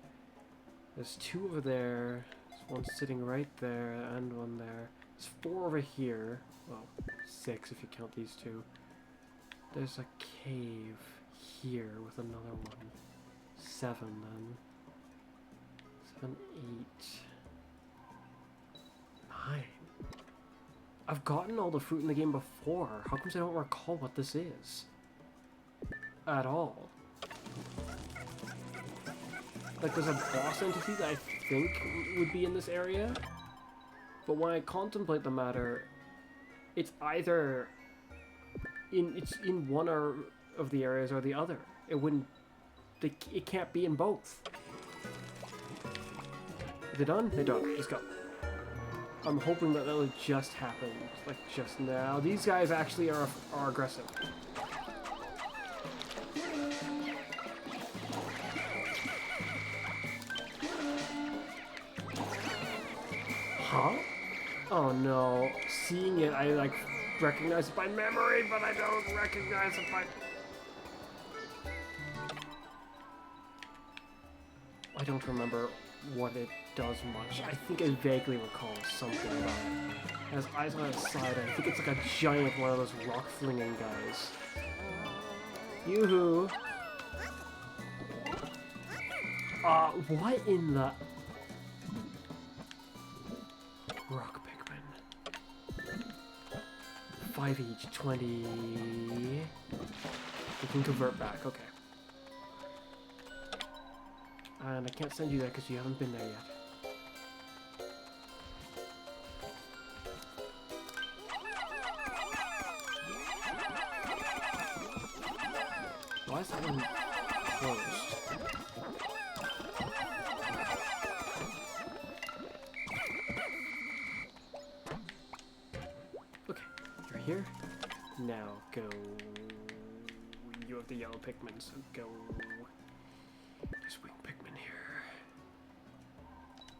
S1: There's two over there. There's one sitting right there and one there. There's 4 over here. Well, 6 if you count these two. There's a cave here with another one. 7 then. 7, 8, 9. I've gotten all the fruit in the game before. How come I don't recall what this is? At all. Like, there's a boss entity that I think would be in this area, but when I contemplate the matter, it's either it's in one or of the areas or the other. It wouldn't. It can't be in both. Are they done? They're done. Let's go. I'm hoping that that'll just happen, like just now. These guys actually are aggressive. Huh? Oh no. Seeing it, I like recognize it by memory, but I don't recognize it by... I don't remember what it does much. I think I vaguely recall something about it. It has eyes on its side. I think it's like a giant one of those rock flinging guys. Yoo-hoo! What in the... Rock Pikmin. 5 each, 20. We can convert back, okay. And I can't send you there because you haven't been there yet. Why is that one closed? Okay, you're here. Now go. You have the yellow Pikmin, so go. There's wing Pikmin here.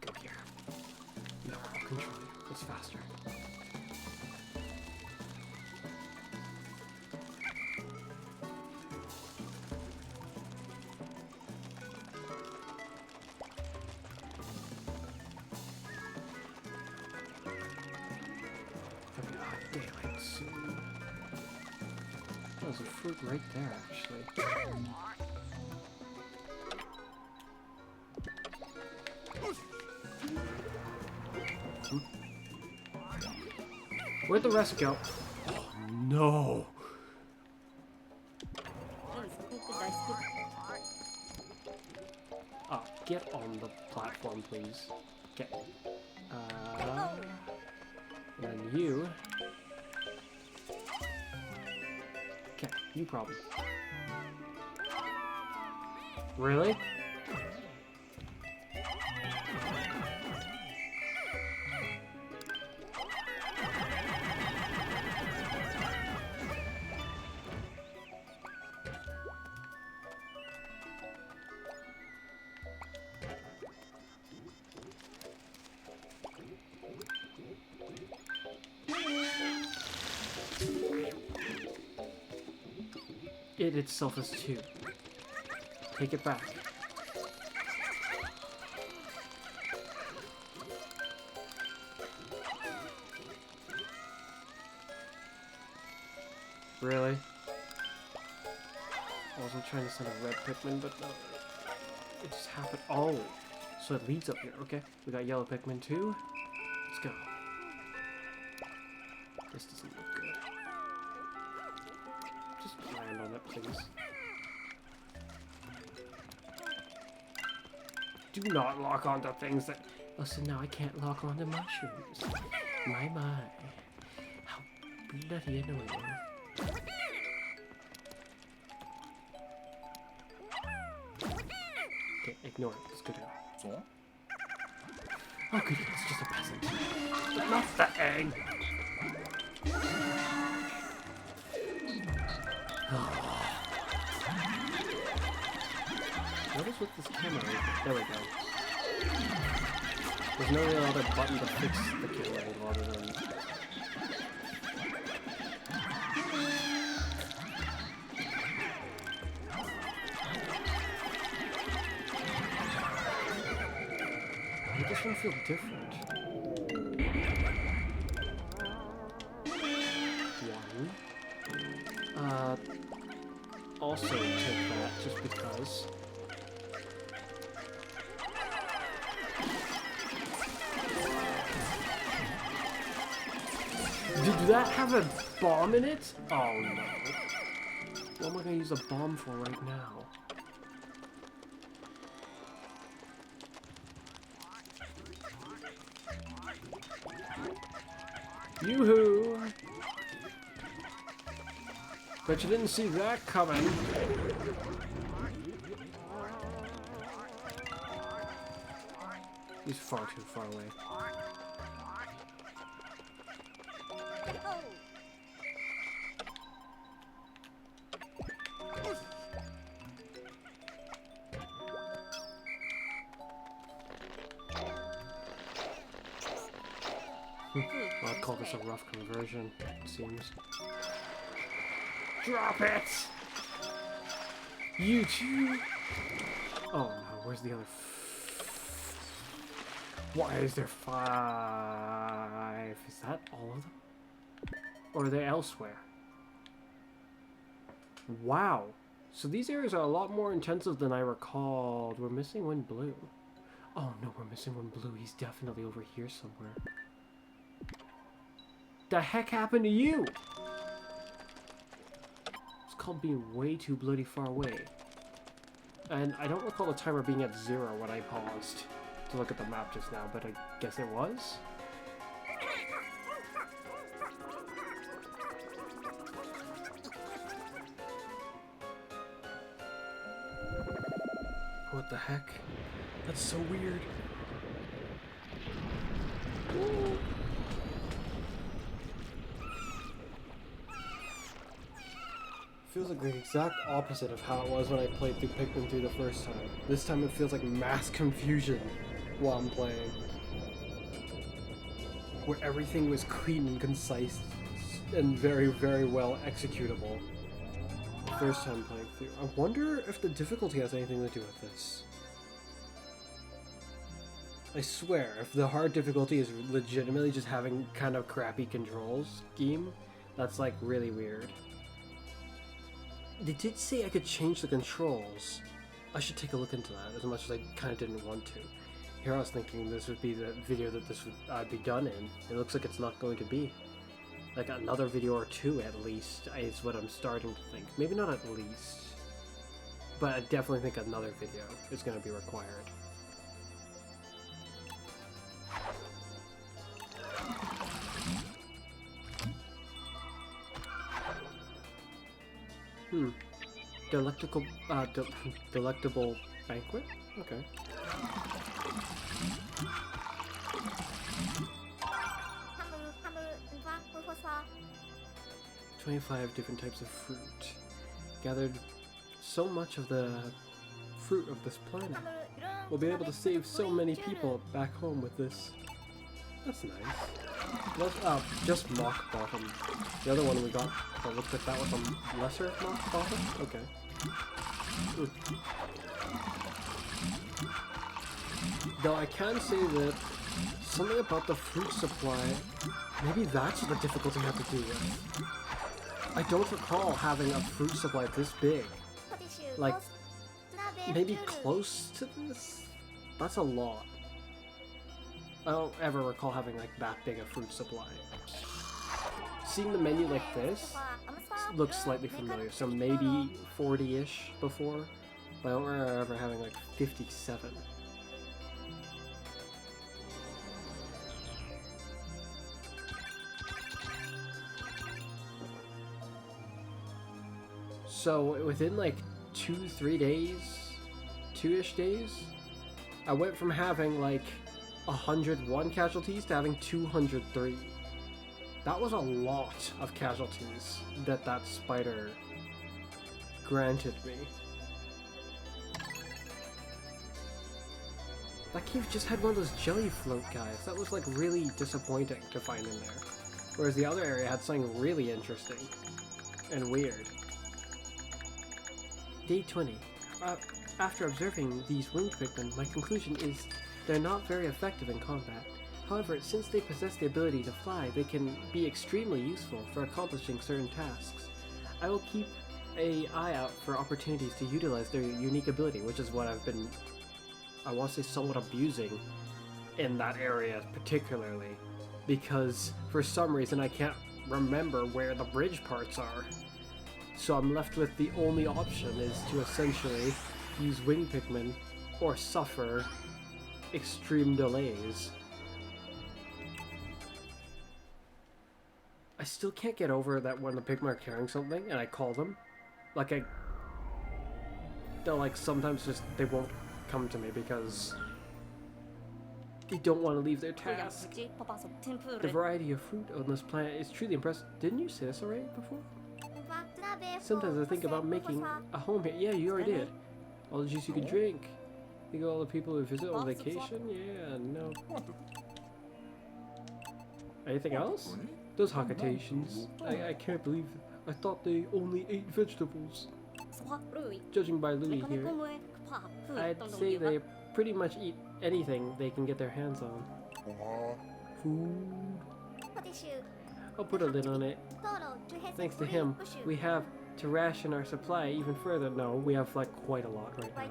S1: Go here. No, I'll control you. It's faster. Daylight soon. There's a fruit right there, actually. Where'd the rest go? Oh, no! get on the platform, please? Okay. And then you. Okay, you problem. Really? It itself is 2. Take it back. Really? I wasn't trying to send a red Pikmin, but no. It just happened. Oh! So it leads up here. Okay. We got yellow Pikmin too. Let's go. This doesn't look good. Just land on it, please. Do not lock onto things that... Oh, so now I can't lock onto mushrooms. My. How bloody annoying. Okay, ignore it. Let's go down. Oh, good. It's just a peasant. But not the egg! What is with this camera? There we go. There's no real other button to fix the camera angle other than... Why does this one feel different? 1. Also take that, just because. Did that have a bomb in it? Oh no. What am I gonna use a bomb for right now? Yoo-hoo! Bet you didn't see that coming. He's far too far away. I'd call this a rough conversion, it seems. Drop it! You too! Oh no, where's the other Why is there 5? Is that all of them? Or are they elsewhere? Wow! So these areas are a lot more intensive than I recalled. We're missing one blue. Oh no, we're missing one blue. He's definitely over here somewhere. The heck happened to you? It's called being way too bloody far away. And I don't recall the timer being at 0 when I paused to look at the map just now, but I guess it was? What the heck? That's so weird. Ooh. Feels like the exact opposite of how it was when I played through Pikmin 3 the first time. This time it feels like mass confusion while I'm playing. Where everything was clean and concise and very, very well executable. First time playing through. I wonder if the difficulty has anything to do with this. I swear, if the hard difficulty is legitimately just having kind of crappy control scheme, that's like really weird. They did say I could change the controls. I should take a look into that, as much as I kind of didn't want to. Here I was thinking this would be the video that this would be done in. It looks like it's not going to be. Like another video or 2 at least is what I'm starting to think. Maybe not at least, but I definitely think another video is going to be required. Delectable, delectable banquet? Okay. 25 different types of fruit. Gathered so much of the fruit of this planet. We'll be able to save so many people back home with this. That's nice. Let's, just mock bottom. The other one we got that looked like that was a lesser mock bottom? Okay. Though I can say that something about the fruit supply, maybe that's what the difficulty had to do with. I don't recall having a fruit supply this big. Like, maybe close to this? That's a lot. I don't ever recall having like that big a fruit supply. Seeing the menu like this looks slightly familiar, so maybe 40-ish before, but I don't remember ever having like 57. So within like 2-3 days, 2-ish days, I went from having like 101 casualties to having 203. That was a lot of casualties that spider granted me. That cave just had one of those jelly float guys. That was like really disappointing to find in there. Whereas the other area had something really interesting and weird. Day 20. After observing these winged Pikmin, my conclusion is they're not very effective in combat. However, since they possess the ability to fly, they can be extremely useful for accomplishing certain tasks. I will keep an eye out for opportunities to utilize their unique ability, which is what I've been, I want to say, somewhat abusing in that area particularly, because for some reason I can't remember where the bridge parts are. So I'm left with the only option is to essentially use winged Pikmin or suffer extreme delays. I still can't get over that when the Pikmin are carrying something and I call them, like they'll like sometimes just, they won't come to me because they don't want to leave their task. The variety of fruit on this planet is truly impressive. Didn't you say this already before? Sometimes I think about making a home here. Yeah, you already did. All the juice you can drink. Think of all the people who visit on vacation? Yeah, no. Anything else? Those Hakatations. I can't believe it. I thought they only ate vegetables. Judging by Louis here, I'd say they pretty much eat anything they can get their hands on. Food. I'll put a lid on it. Thanks to him, we have to ration our supply even further. No, we have like quite a lot right now.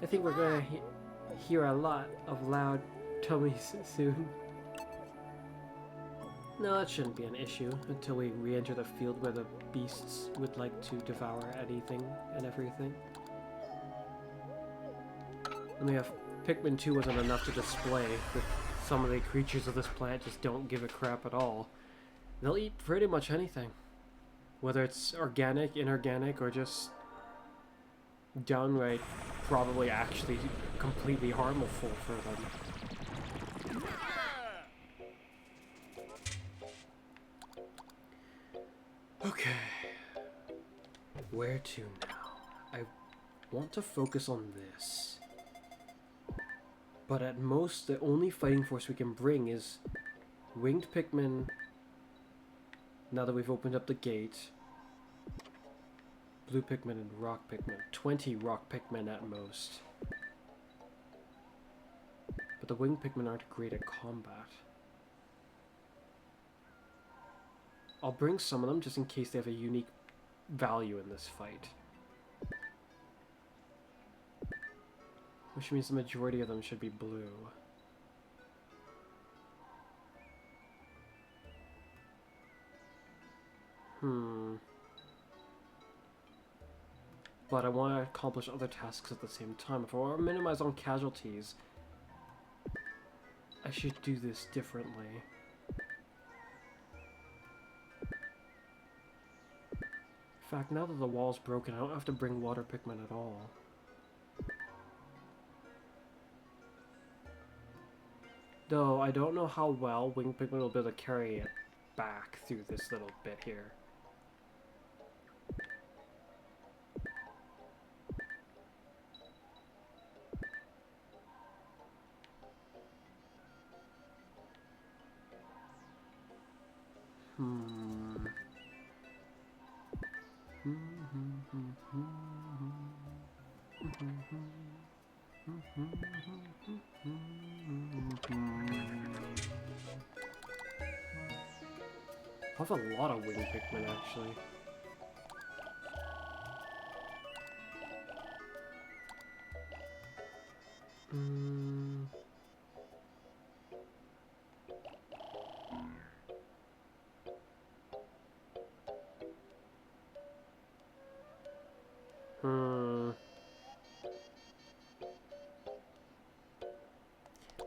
S1: I think we're gonna hear a lot of loud tummies soon. No, that shouldn't be an issue until we re-enter the field where the beasts would like to devour anything and everything. And we have Pikmin 2 wasn't enough to display. Some of the creatures of this planet just don't give a crap at all. They'll eat pretty much anything. Whether it's organic, inorganic, or just downright probably actually completely harmful for them. Okay. Where to now? I want to focus on this. But at most, the only fighting force we can bring is winged Pikmin. Now that we've opened up the gate. Blue Pikmin and rock Pikmin. 20 rock Pikmin at most. But the winged Pikmin aren't great at combat. I'll bring some of them just in case they have a unique value in this fight. Which means the majority of them should be blue. But I want to accomplish other tasks at the same time. If I want to minimize on casualties, I should do this fact, now that the wall's broken, I don't have to bring water Pikmin at all. Though, I don't know how well winged Pikmin will be able to carry it back through this little bit here. I have a lot of winged Pikmin, actually.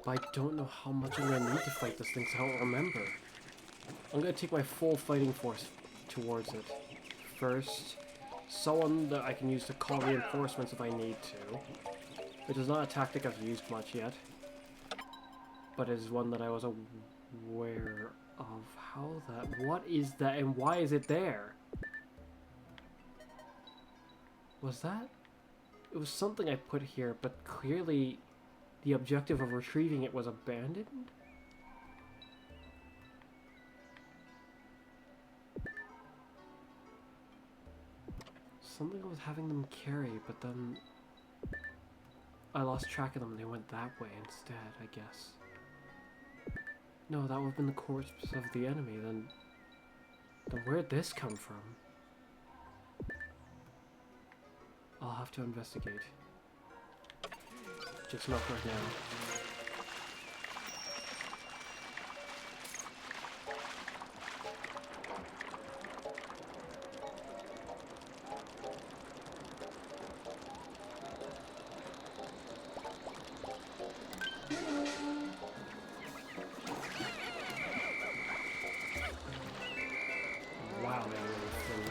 S1: But I don't know how much I'm gonna need to fight this thing, so I don't remember. I'm gonna take my full fighting force towards it. First, someone that I can use to call reinforcements if I need to. Which is not a tactic I've used much yet. But is one that I was aware of. How that... What is that and why is it there? Was that... It was something I put here, but clearly the objective of retrieving it was abandoned? Something I was having them carry, but then I lost track of them and they went that way instead, I guess. No, that would have been the corpse of the enemy, then where'd this come from? I'll have to investigate. Just not right now. Wow, that really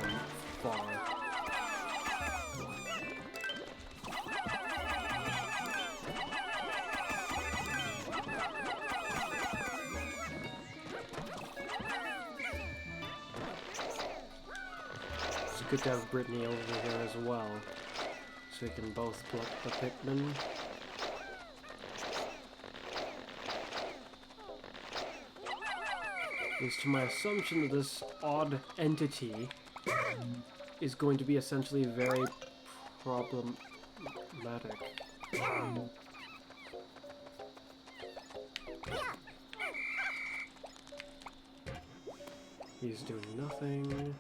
S1: went far. It's good to have Brittany over here as well, so we can both pluck the Pikmin. Is to my assumption that this odd entity is going to be essentially very problematic. He's doing nothing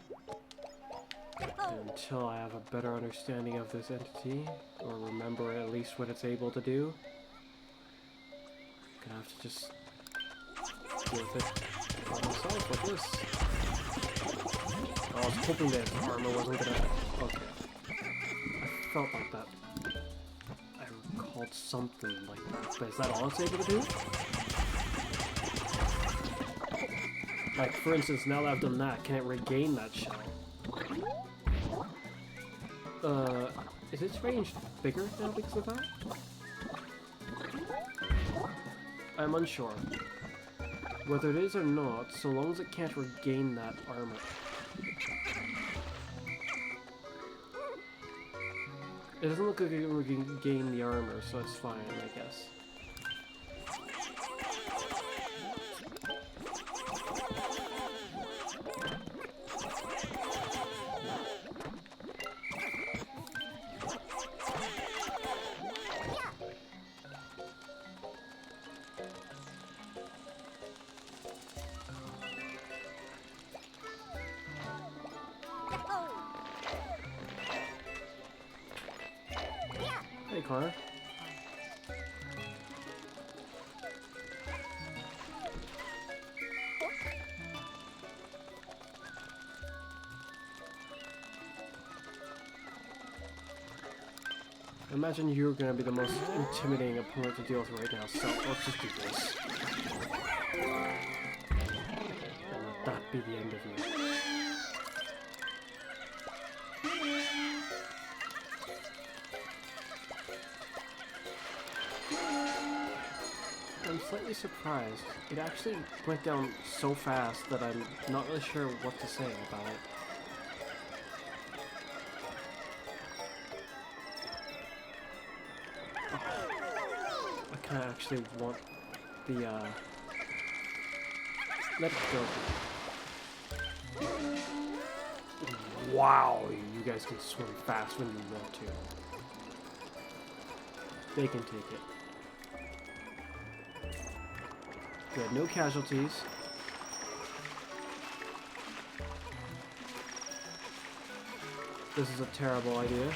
S1: until I have a better understanding of this entity, or remember at least what it's able to do. Gonna have to just deal with it by myself like this. I was hoping that armor wasn't gonna... Okay. I felt like that. I recalled something like that, but is that all it's able to do? Like, for instance, now that I've done that, can it regain that shell? Is its range bigger now because of that? I'm unsure. Whether it is or not, so long as it can't regain that armor. It doesn't look like it can regain the armor, so it's fine, I guess. Hey, Connor. I imagine you're gonna be the most intimidating opponent to deal with right now, so let's just do this. And let that be the end of you. slightly surprised. It actually went down so fast that I'm not really sure what to say about it. Oh, I kind of actually want the, let it go. Wow, you guys can swim fast when you want to. They can take it. Good, no casualties. This is a terrible idea.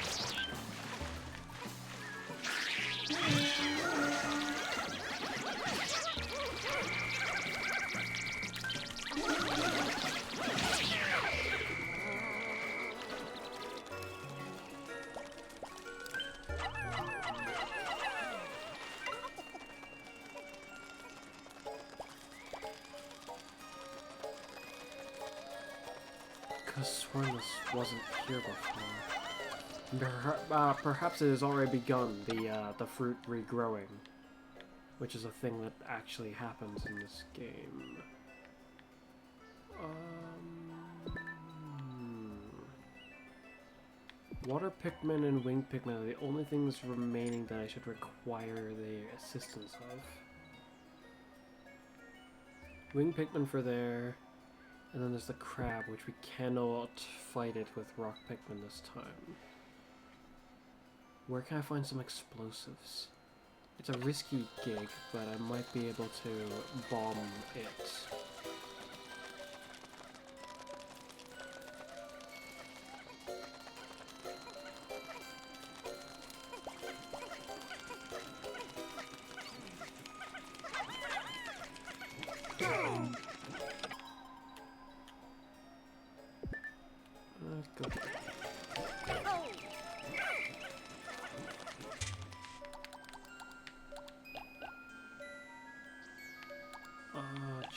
S1: Could have sworn this wasn't here before. Perhaps it has already begun, the fruit regrowing. Which is a thing that actually happens in this game. Water Pikmin and winged Pikmin are the only things remaining that I should require the assistance of. Winged Pikmin for there. And then there's the crab, which we cannot fight it with rock Pikmin this time. Where can I find some explosives? It's a risky gig, but I might be able to bomb it. Go.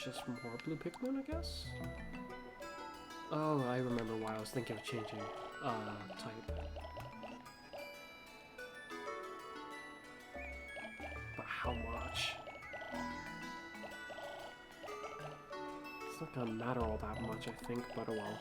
S1: Just more blue Pikmin, I guess? Oh, I remember why I was thinking of changing type. But how much? It's not gonna matter all that much, I think, but oh well.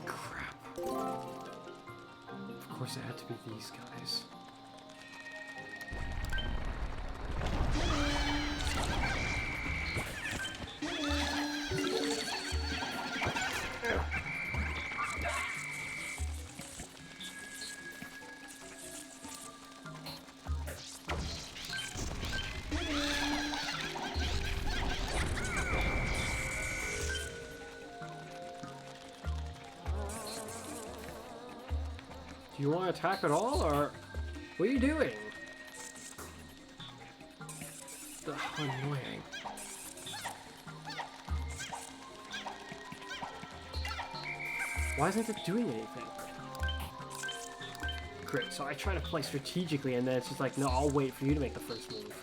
S1: Crap. Of course it had to be these guys. Do you want to attack at all, or what are you doing? Ugh, how annoying. Why isn't it doing anything? Great, so I try to play strategically, and then it's just like, no, I'll wait for you to make the first move.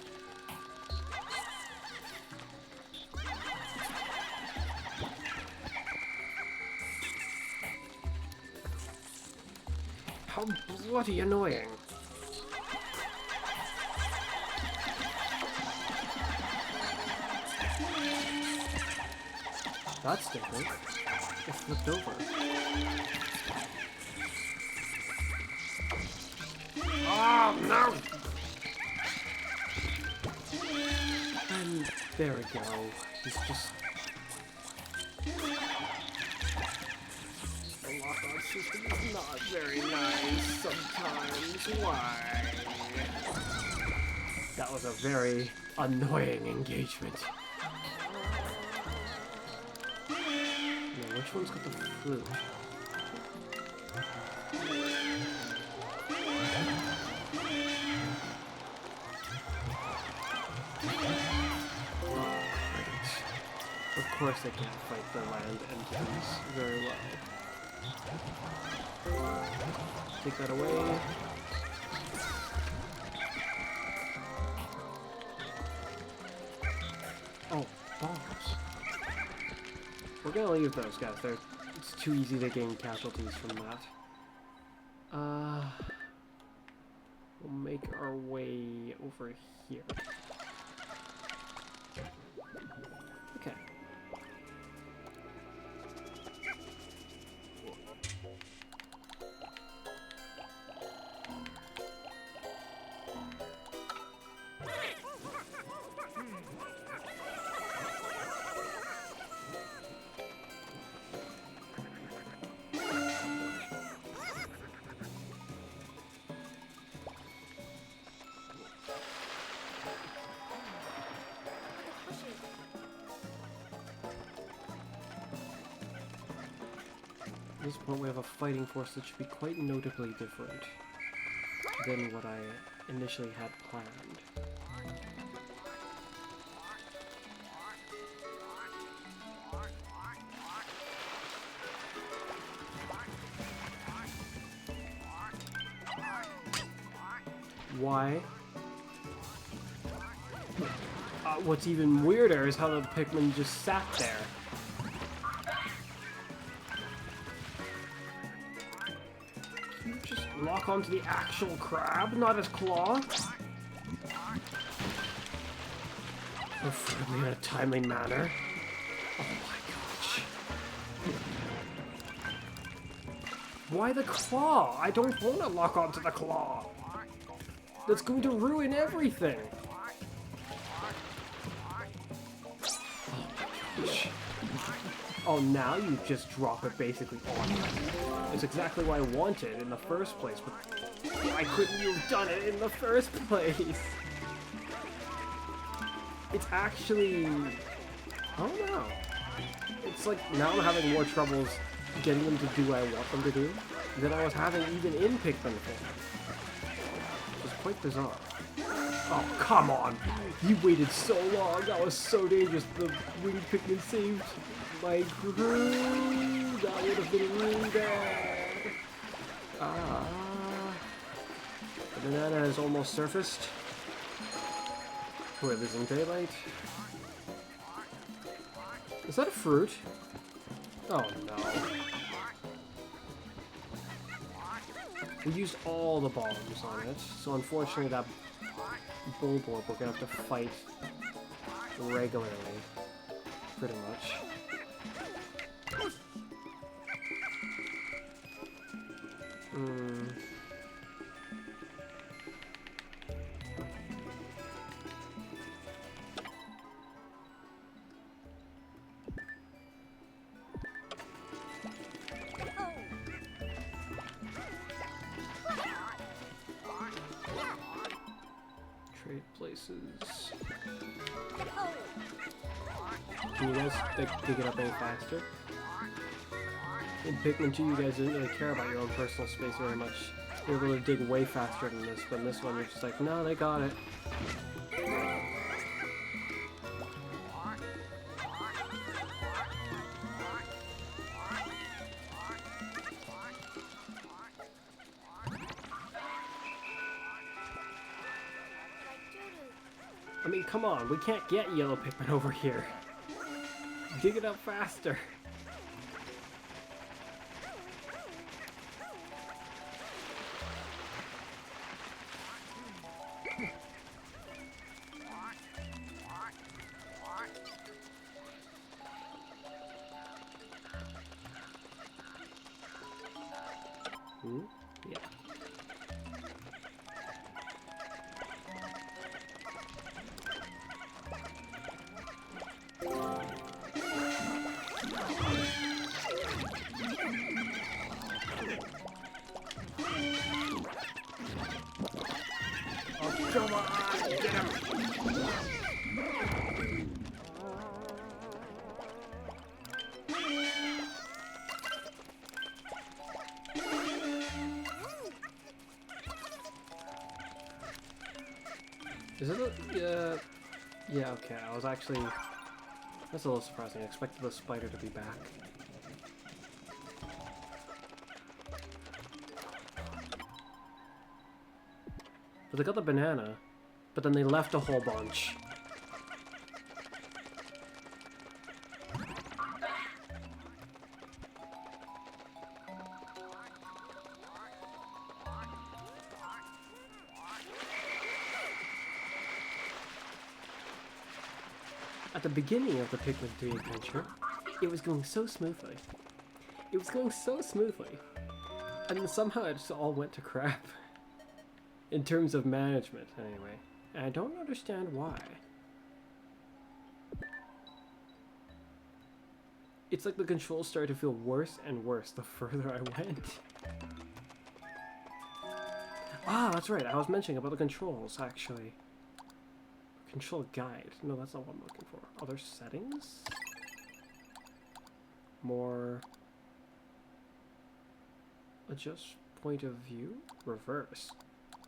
S1: How bloody annoying. That's different. It flipped over. Oh, no! And there we go. He's just... The lock-on system is not very nice sometimes. Why? That was a very annoying engagement. Now, which one's got the fruit? Of course they can't fight the land entities very well. Take that away. Oh, bombs. We're gonna leave those guys. It's too easy to gain casualties from that. We'll make our way over here. Okay. At this point we have a fighting force that should be quite notably different than what I initially had planned. Why? What's even weirder is how the Pikmin just sat there. Lock onto the actual crab, not his claw. Preferably in a timely manner. Oh my gosh. Why the claw? I don't want to lock onto the claw. That's going to ruin everything. Oh my gosh. Oh, now you just drop it basically on me. It's exactly what I wanted in the first place, but why couldn't you have done it in the first place? It's actually... I don't know. It's like, now I'm having more troubles getting them to do what I want them to do than I was having even in Pikmin 4. It's quite bizarre. Oh, come on! You waited so long, that was so dangerous. The winged Pikmin saved my crew. That would have been really bad. The banana has almost surfaced. We're losing daylight. Is that a fruit? Oh no. We used all the bombs on it, so unfortunately that Bulborb we're gonna have to fight regularly. Pretty much. Trade places. Can you guys dig it up any faster? In Pikmin 2, you guys didn't really care about your own personal space very much. You're able to dig way faster than this, but in this one you're just like, no, they got it. I mean, come on, we can't get yellow Pikmin over here. Dig it up faster. Yeah. Is it a... yeah, okay, I was actually... That's a little surprising. I expected the spider to be back. But they got the banana, but then they left a whole bunch. At the beginning of the Pikmin 3 adventure, it was going so smoothly. It was going so smoothly. And then somehow it just all went to crap. In terms of management, anyway. And I don't understand why. It's like the controls started to feel worse and worse the further I went. Ah, that's right, I was mentioning about the controls, actually. Control guide. No, that's not what I'm looking for. Other settings? More... adjust point of view? Reverse.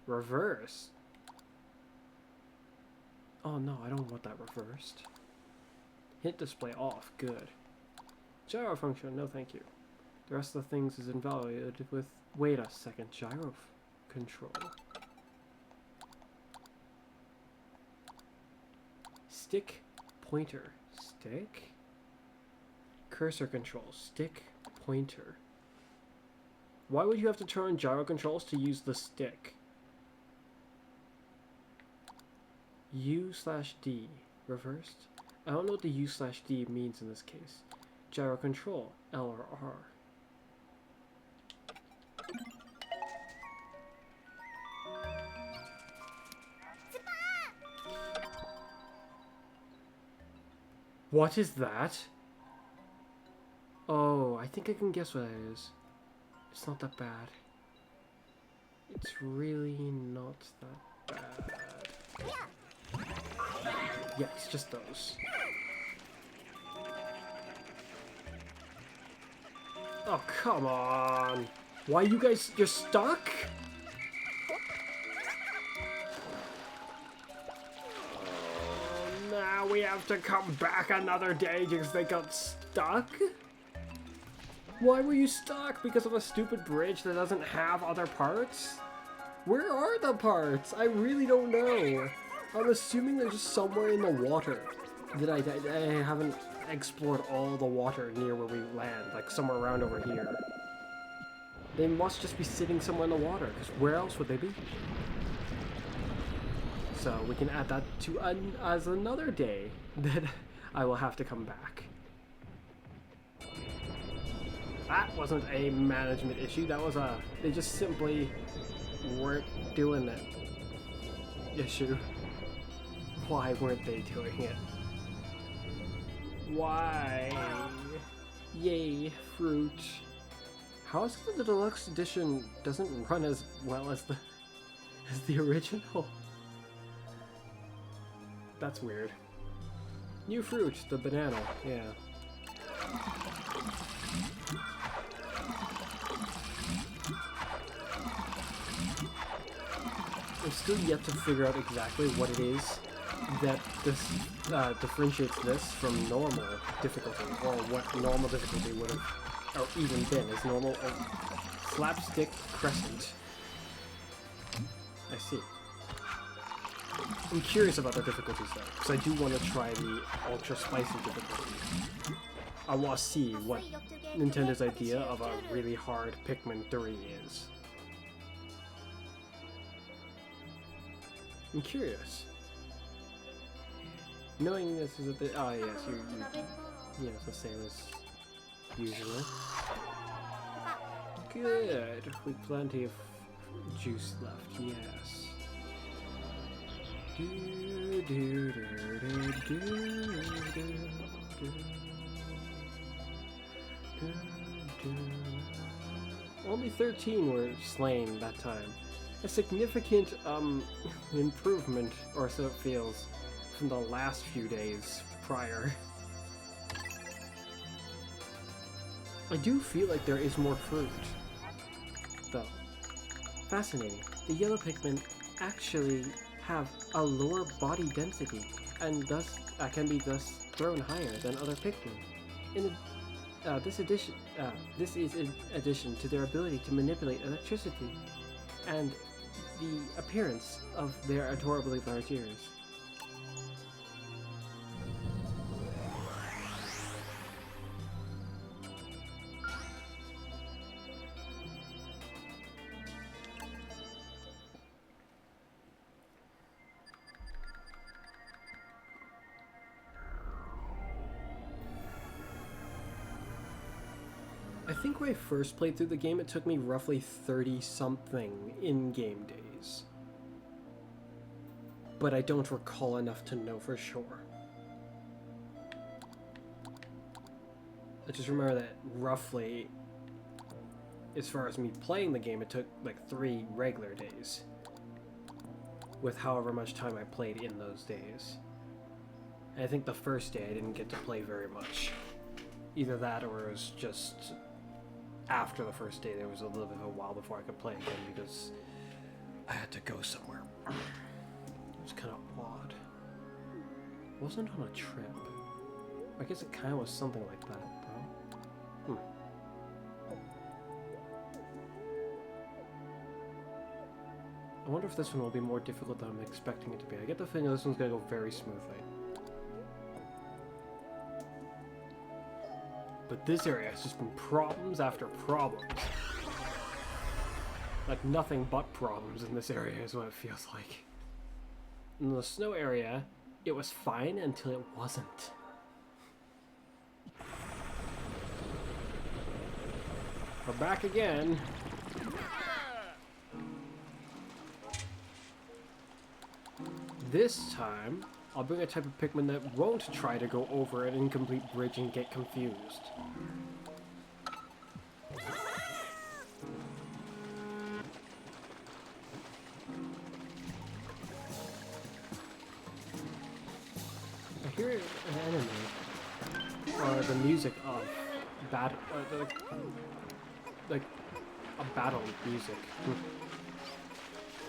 S1: Reverse? Oh no, I don't want that reversed. Hint display off. Good. Gyro function. No thank you. The rest of the things is invalid with... Wait a second. Gyro control. Stick pointer. Stick? Cursor control. Stick pointer. Why would you have to turn on gyro controls to use the stick? U/D. Reversed? I don't know what the U/D means in this case. Gyro control. L or R. What is that? Oh, I think I can guess what it is. It's not that bad. It's really not that bad. Yeah, it's just those. Oh, come on. Why you guys... You're stuck? Oh, now we have to come back another day because they got stuck? Why were you stuck? Because of a stupid bridge that doesn't have other parts? Where are the parts? I really don't know. I'm assuming they're just somewhere in the water. That I haven't explored all the water near where we land, like somewhere around over here. They must just be sitting somewhere in the water, because where else would they be? So we can add that to as another day that I will have to come back. That wasn't a management issue, that was a... They just simply weren't doing that issue. Why weren't they doing it? Why? Yay, fruit. How is it the deluxe edition doesn't run as well as the original? That's weird. New fruit, the banana, yeah. I'm still yet to figure out exactly what it is that this differentiates this from normal difficulty, or what normal difficulty would have or even been. Is normal slapstick crescent. I see. I'm curious about the difficulties though, because I do want to try the ultra spicy difficulty. I want to see what Nintendo's idea of a really hard Pikmin 3 is. I'm curious. Knowing this is a bit... Oh yes, yeah, it's the same as usual. Good, with plenty of juice left, yes. Only 13 were slain that time. A significant improvement, or so it feels, from the last few days prior. I do feel like there is more fruit, though. Fascinating. The yellow Pikmin actually have a lower body density, and thus can be thus thrown higher than other Pikmin. This is in addition to their ability to manipulate electricity, and the appearance of their adorably large ears. I think when I first played through the game, it took me roughly 30-something in-game days. But I don't recall enough to know for sure. I just remember that roughly, as far as me playing the game, it took like 3 regular days. With however much time I played in those days. And I think the first day I didn't get to play very much. Either that or it was just... after the first day, there was a little bit of a while before I could play again because I had to go somewhere. It was kind of odd. It wasn't on a trip. I guess it kind of was something like that, though. I wonder if this one will be more difficult than I'm expecting it to be. I get the feeling this one's going to go very smoothly. But this area has just been problems after problems. Like nothing but problems in this area is what it feels like. In the snow area, it was fine until it wasn't. We're back again. This time, I'll bring a type of Pikmin that won't try to go over an incomplete bridge and get confused. I hear an enemy, or the music of battle, like a battle music.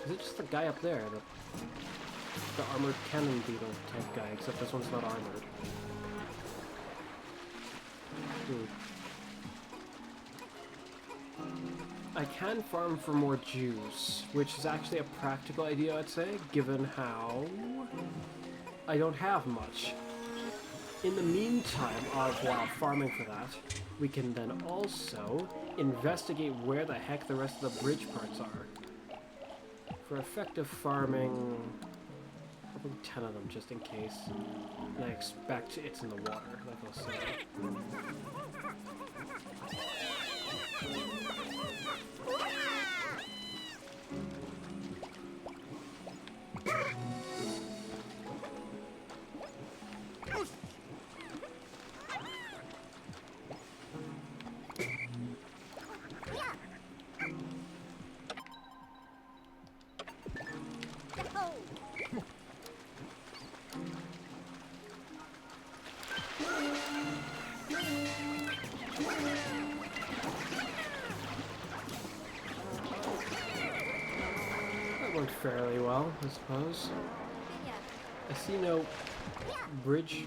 S1: Is it just the guy up there? The armored cannon beetle type guy, except this one's not armored. I can farm for more juice, which is actually a practical idea, I'd say, given how I don't have much. In the meantime, while farming for that, we can then also investigate where the heck the rest of the bridge parts are. For effective farming... probably 10 of them just in case. And I expect it's in the water, like I'll say. Went fairly well, I suppose. I see no bridge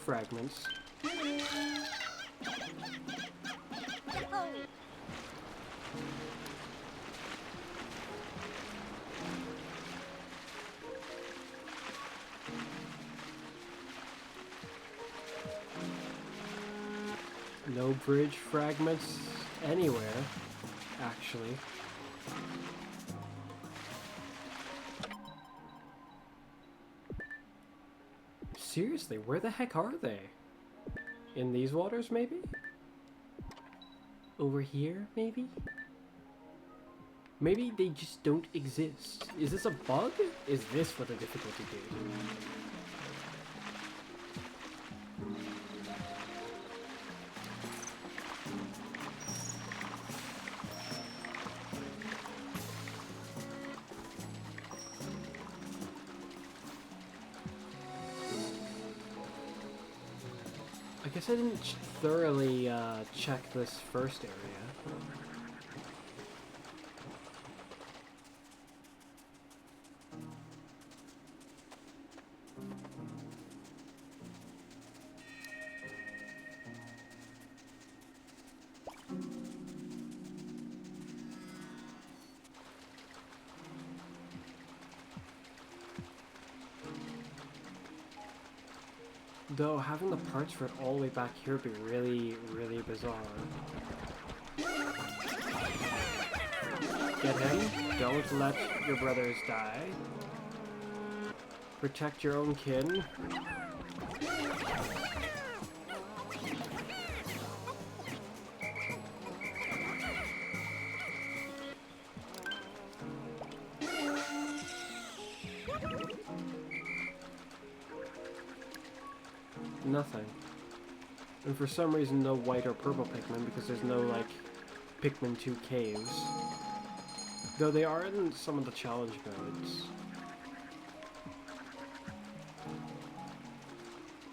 S1: fragments. No bridge fragments anywhere, actually. Seriously, where the heck are they? In these waters, maybe? Over here, maybe? Maybe they just don't exist. Is this a bug? Is this what the difficulty did? I guess I didn't thoroughly check this first area. Though having the parts for it all the way back here would be really, really bizarre. Get him. Don't let your brothers die. Protect your own kin. Nothing. And for some reason no white or purple Pikmin because there's no like Pikmin 2 caves. Though they are in some of the challenge modes.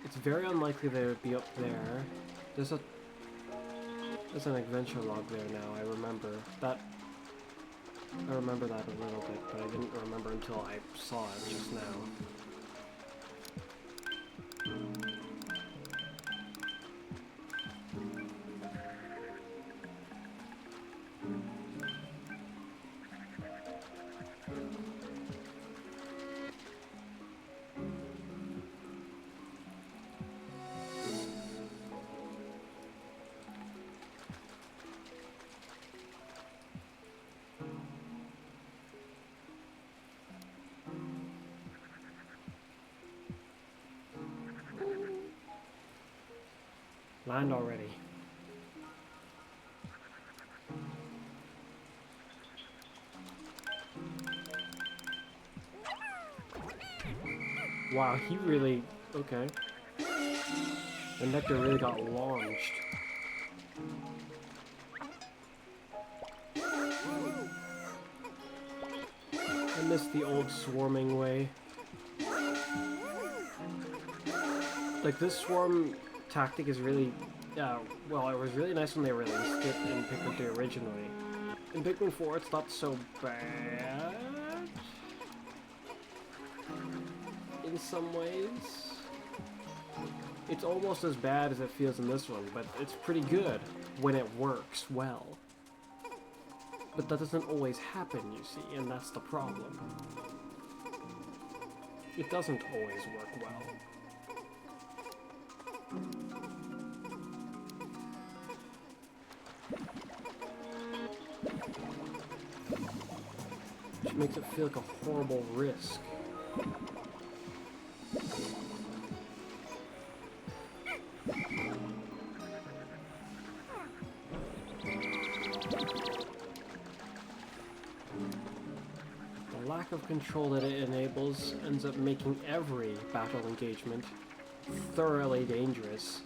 S1: It's very unlikely they would be up there. There's an adventure log there now, I remember. I remember that a little bit, but I didn't remember until I saw it just now. Land already. Wow, he really... okay. The nectar really got launched. I miss the old swarming way. Like, this swarm tactic is really... well, it was really nice when they released it in Pikmin 3 originally. In Pikmin 4, it's not so bad. In some ways. It's almost as bad as it feels in this one, but it's pretty good when it works well. But that doesn't always happen, you see, and that's the problem. It doesn't always work well. Which makes it feel like a horrible risk. The lack of control that it enables ends up making every battle engagement thoroughly dangerous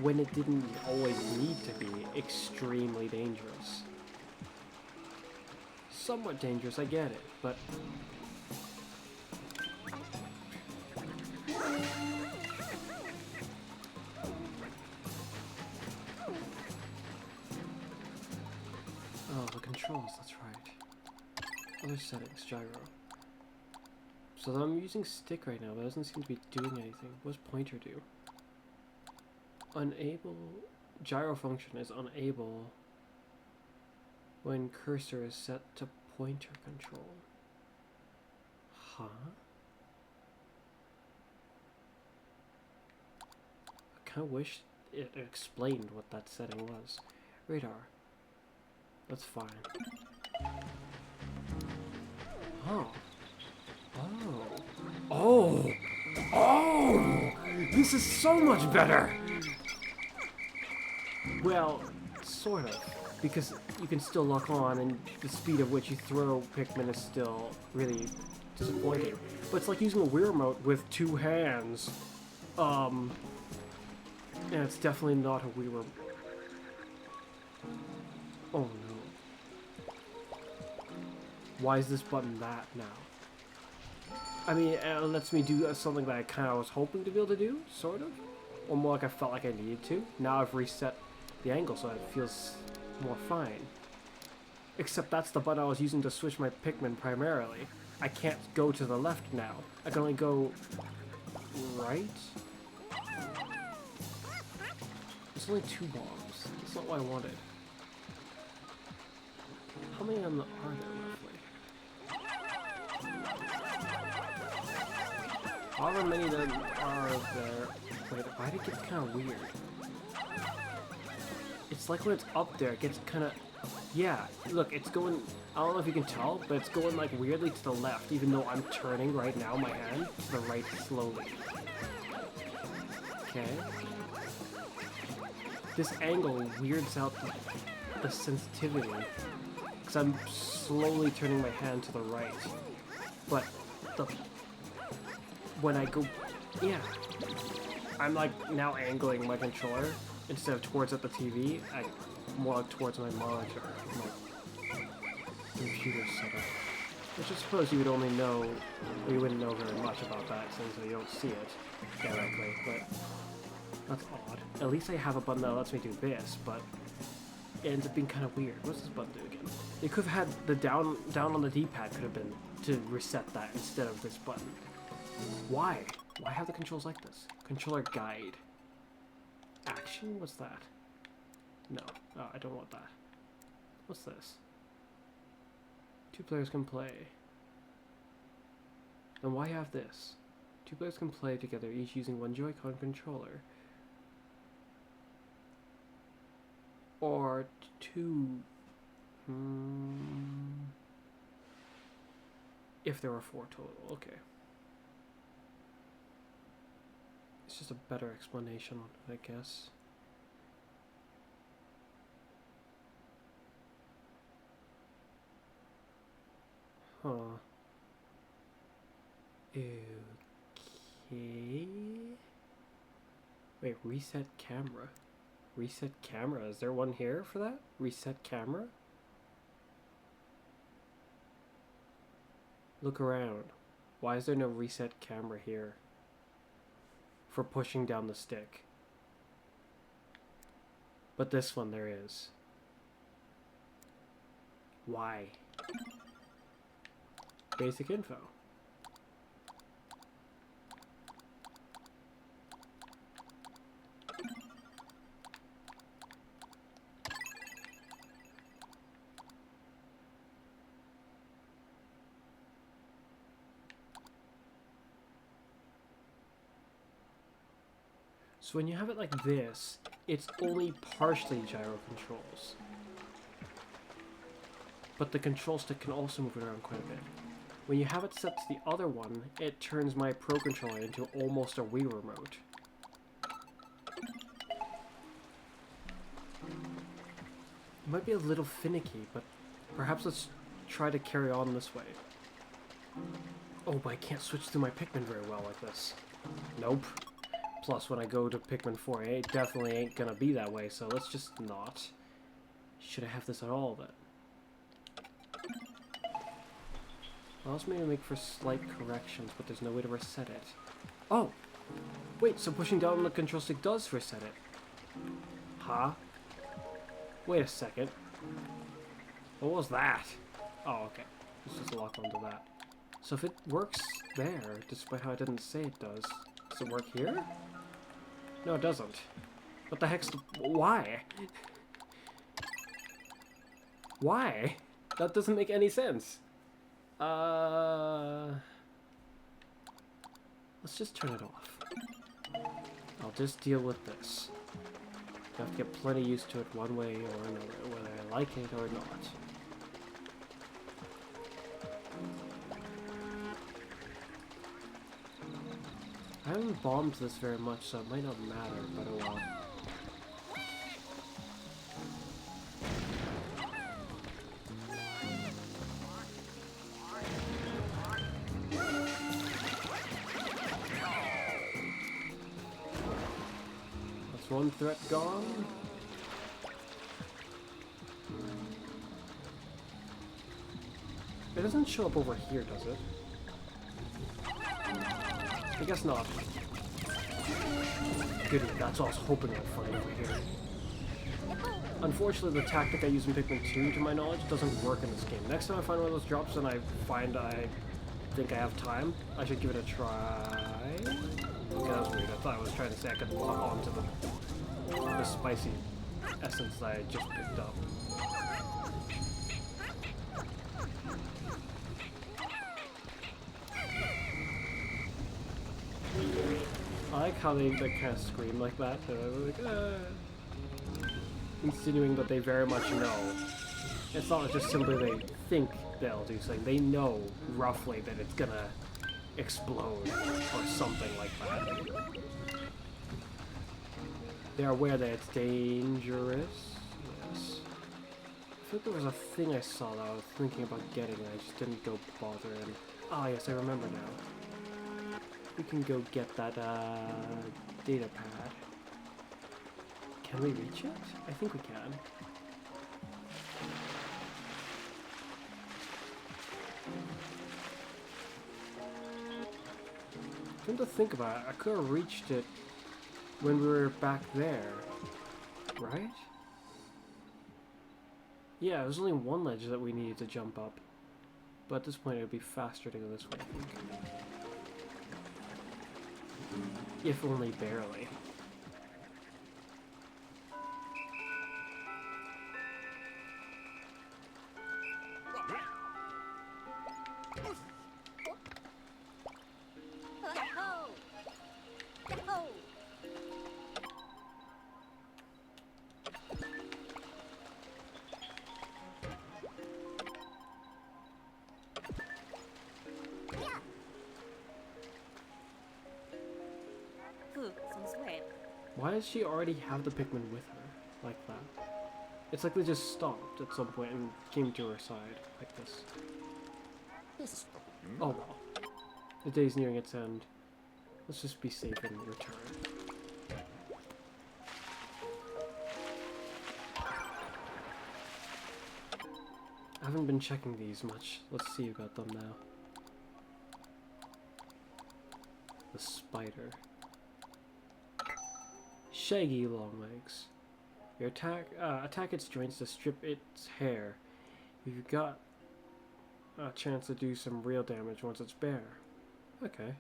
S1: when it didn't always need to be extremely dangerous. Somewhat dangerous, I get it, but... oh, the controls, that's right. Other settings, gyro. So I'm using stick right now, but it doesn't seem to be doing anything. What does pointer do? Unable... gyro function is unable when cursor is set to pointer control. Huh? I kinda wish it explained what that setting was. Radar. That's fine. Oh. Oh. Oh! Oh! This is so much better! Well, sort of. Because you can still lock on, and the speed at which you throw Pikmin is still really disappointing. But it's like using a Wii remote with two hands. And it's definitely not a Wii remote. Oh no. Why is this button that now? I mean, it lets me do something that I kind of was hoping to be able to do, sort of. Or more like I felt like I needed to. Now I've reset the angle so it feels more fine. Except that's the button I was using to switch my Pikmin primarily. I can't go to the left now. I can only go right. It's only 2 bombs. That's not what I wanted. How many of them are there roughly? However many of them are there. Wait, why did it get kind of weird? It's like when it's up there, it gets kind of... Yeah, look, it's going... I don't know if you can tell, but it's going like weirdly to the left, even though I'm turning right now my hand to the right slowly. Okay. This angle weirds out the sensitivity, because I'm slowly turning my hand to the right. But when I go... Yeah. I'm like now angling my controller instead of towards at the TV, more like towards my monitor, my computer setup. Which I suppose you would only know, or you wouldn't know very much about that since you don't see it directly, but that's odd. At least I have a button that lets me do this, but it ends up being kind of weird. What's this button do again? It could have had the down on the D-pad could have been to reset that instead of this button. Why? Why have the controls like this? Controller guide. Action? What's that? No. Oh, I don't want that. What's this? 2 players can play. Then why have this? 2 players can play together, each using one Joy-Con controller. Or 2... If there were 4 total, okay. It's just a better explanation, I guess. Huh. Okay. Wait, reset camera. Reset camera. Is there one here for that? Reset camera? Look around. Why is there no reset camera here? For pushing down the stick. But this one there is. Why? Basic info. So when you have it like this, it's only partially gyro controls. But the control stick can also move it around quite a bit. When you have it set to the other one, it turns my Pro Controller into almost a Wii remote. It might be a little finicky, but perhaps let's try to carry on this way. Oh, but I can't switch through my Pikmin very well like this. Nope. Plus, when I go to Pikmin 4, it definitely ain't gonna be that way, so let's just not. Should I have this at all, then? What else may I make for slight corrections, but there's no way to reset it? Oh! Wait, so pushing down on the control stick does reset it. Huh? Wait a second. What was that? Oh, okay. Let's just lock onto that. So if it works there, despite how I didn't say it does it work here? No, it doesn't. What the heck's the... Why? Why? That doesn't make any sense. Let's just turn it off. I'll just deal with this. I have to get plenty used to it one way or another, whether I like it or not. I haven't bombed this very much, so it might not matter, but oh well. That's one threat gone. It doesn't show up over here, does it? I guess not. Goody, that's all I was hoping I'd find over here. Unfortunately, the tactic I use in Pikmin 2, to my knowledge, doesn't work in this game. Next time I find one of those drops and I find I think I have time, I should give it a try. Okay, that was weird. I thought I was trying to say I could lock onto the spicy essence that I just picked up. I like how they kind of scream like that. They're like, insinuating that they very much know. It's not just simply they think they'll do something. They know roughly that it's gonna explode or something like that. They're aware that it's dangerous. Yes. I think there was a thing I saw that I was thinking about getting and I just didn't go bother. And ah, yes, I remember now. We can go get that data pad. Can we reach it? I think we can. Come to think about it, I could have reached it when we were back there, right? Yeah, there's only one ledge that we needed to jump up. But at this point it would be faster to go this way, I think. If only barely. Why does she already have the Pikmin with her like that? It's like they just stopped at some point and came to her side like this. Oh well. The day's nearing its end. Let's just be safe and return. I haven't been checking these much. Let's see about them now. The spider. Shaggy long legs. Your attack its joints to strip its hair. You've got a chance to do some real damage once it's bare. Okay.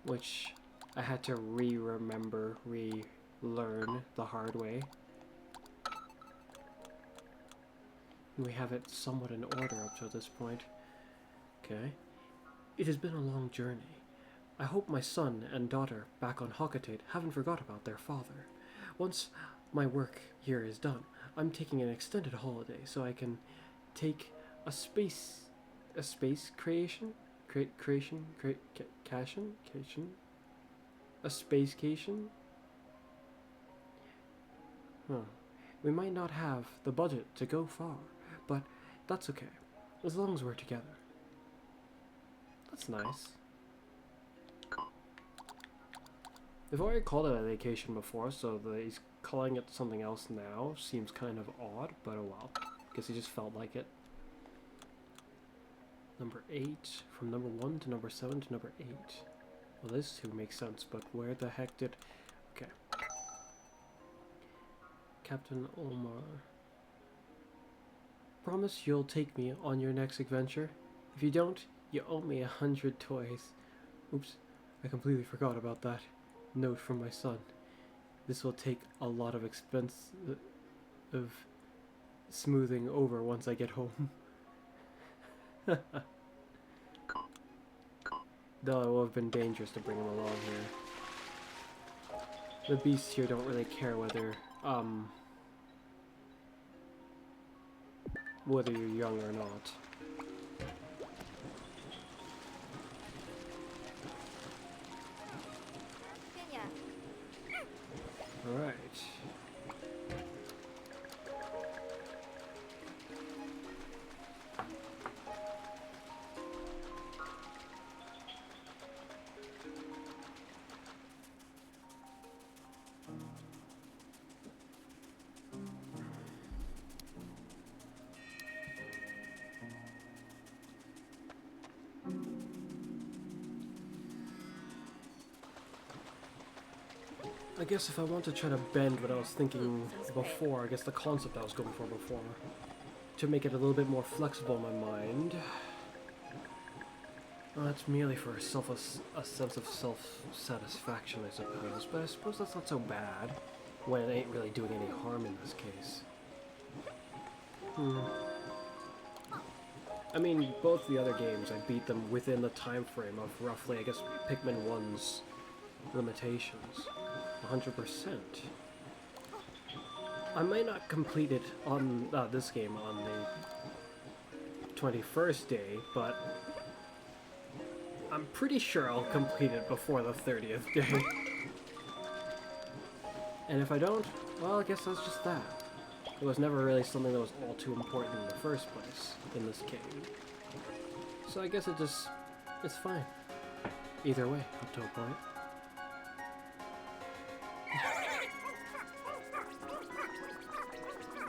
S1: Which I had to re-remember, re-learn the hard way. We have it somewhat in order up to this point. Okay. It has been a long journey. I hope my son and daughter back on Hockatate haven't forgot about their father. Once my work here is done, I'm taking an extended holiday so I can take a space creation? A spacecation? Huh. We might not have the budget to go far, but that's okay, as long as we're together. That's nice. They've already called it a vacation before, so that he's calling it something else now seems kind of odd, but oh well. Guess he just felt like it. Number 8, from number 1 to number 7 to number 8. Well, this two makes sense, but where the heck did... Okay. Captain Omar. Promise you'll take me on your next adventure? If you don't, you owe me 100 toys. Oops, I completely forgot about that. Note from my son. This will take a lot of expense of smoothing over once I get home. Though it will have been dangerous to bring him along here. The beasts here don't really care whether you're young or not. Alright. I guess if I want to try to bend what I was thinking before, I guess the concept I was going for before, to make it a little bit more flexible in my mind, that's merely for a sense of self-satisfaction, I suppose, but I suppose that's not so bad, when it ain't really doing any harm in this case. I mean, both the other games, I beat them within the time frame of roughly, I guess, Pikmin 1's limitations. 100%. I might not complete it on this game on the 21st day, but I'm pretty sure I'll complete it before the 30th day. And if I don't, well, I guess that's just that. It was never really something that was all too important in the first place in this game. So I guess it's fine. Either way, up to a point.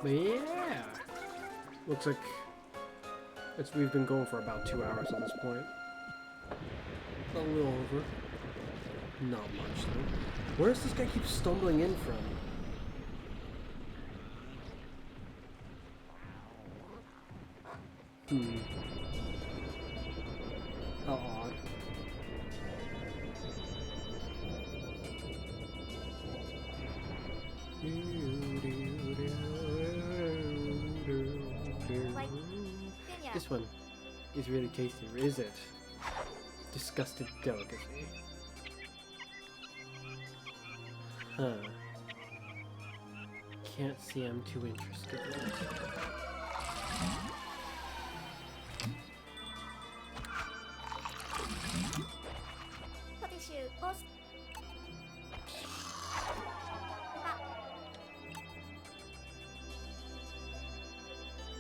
S1: But yeah! Looks like we've been going for about 2 hours at this point. A little over. Not much though. Where does this guy keep stumbling in from? How odd. This one is really tasty, is it? Disgusted delicacy. Huh. Can't see I'm too interested in it.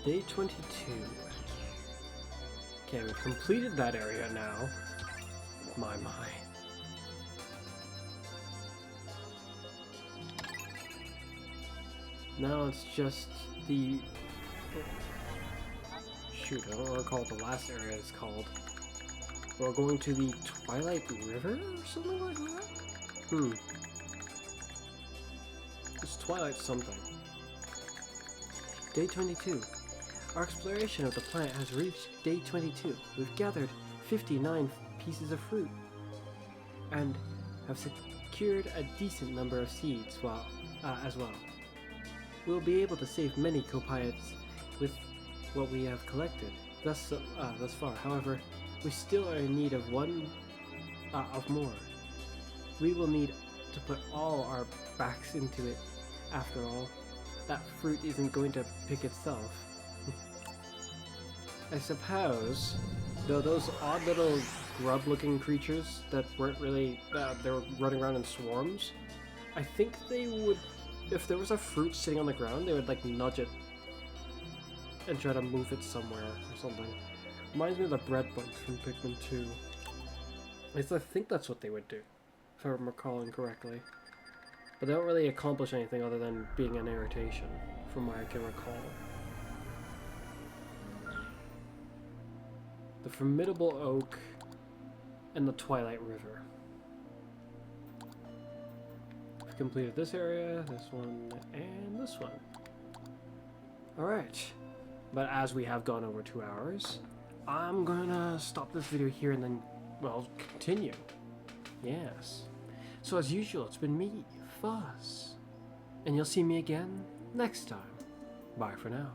S1: Day 22. Okay, we've completed that area now. My. Now it's just the... Shoot, I don't recall what the last area is called. We're going to the Twilight River or something like that? It's Twilight something. Day 22. Our exploration of the planet has reached day 22. We've gathered 59 pieces of fruit and have secured a decent number of seeds as well. We'll be able to save many copiates with what we have collected thus far. However, we still are in need of more. We will need to put all our backs into it. After all, that fruit isn't going to pick itself. I suppose, though those odd little grub-looking creatures that weren't really, they were running around in swarms, I think they would, if there was a fruit sitting on the ground, they would like nudge it and try to move it somewhere or something. Reminds me of the bread bugs from Pikmin 2. I think that's what they would do, if I'm recalling correctly. But they don't really accomplish anything other than being an irritation, from what I can recall. The Formidable Oak and the Twilight River. We've completed this area, this one, and this one. Alright, but as we have gone over 2 hours, I'm gonna stop this video here and then, well, continue. Yes. So as usual, it's been me, Fuzz. And you'll see me again next time. Bye for now.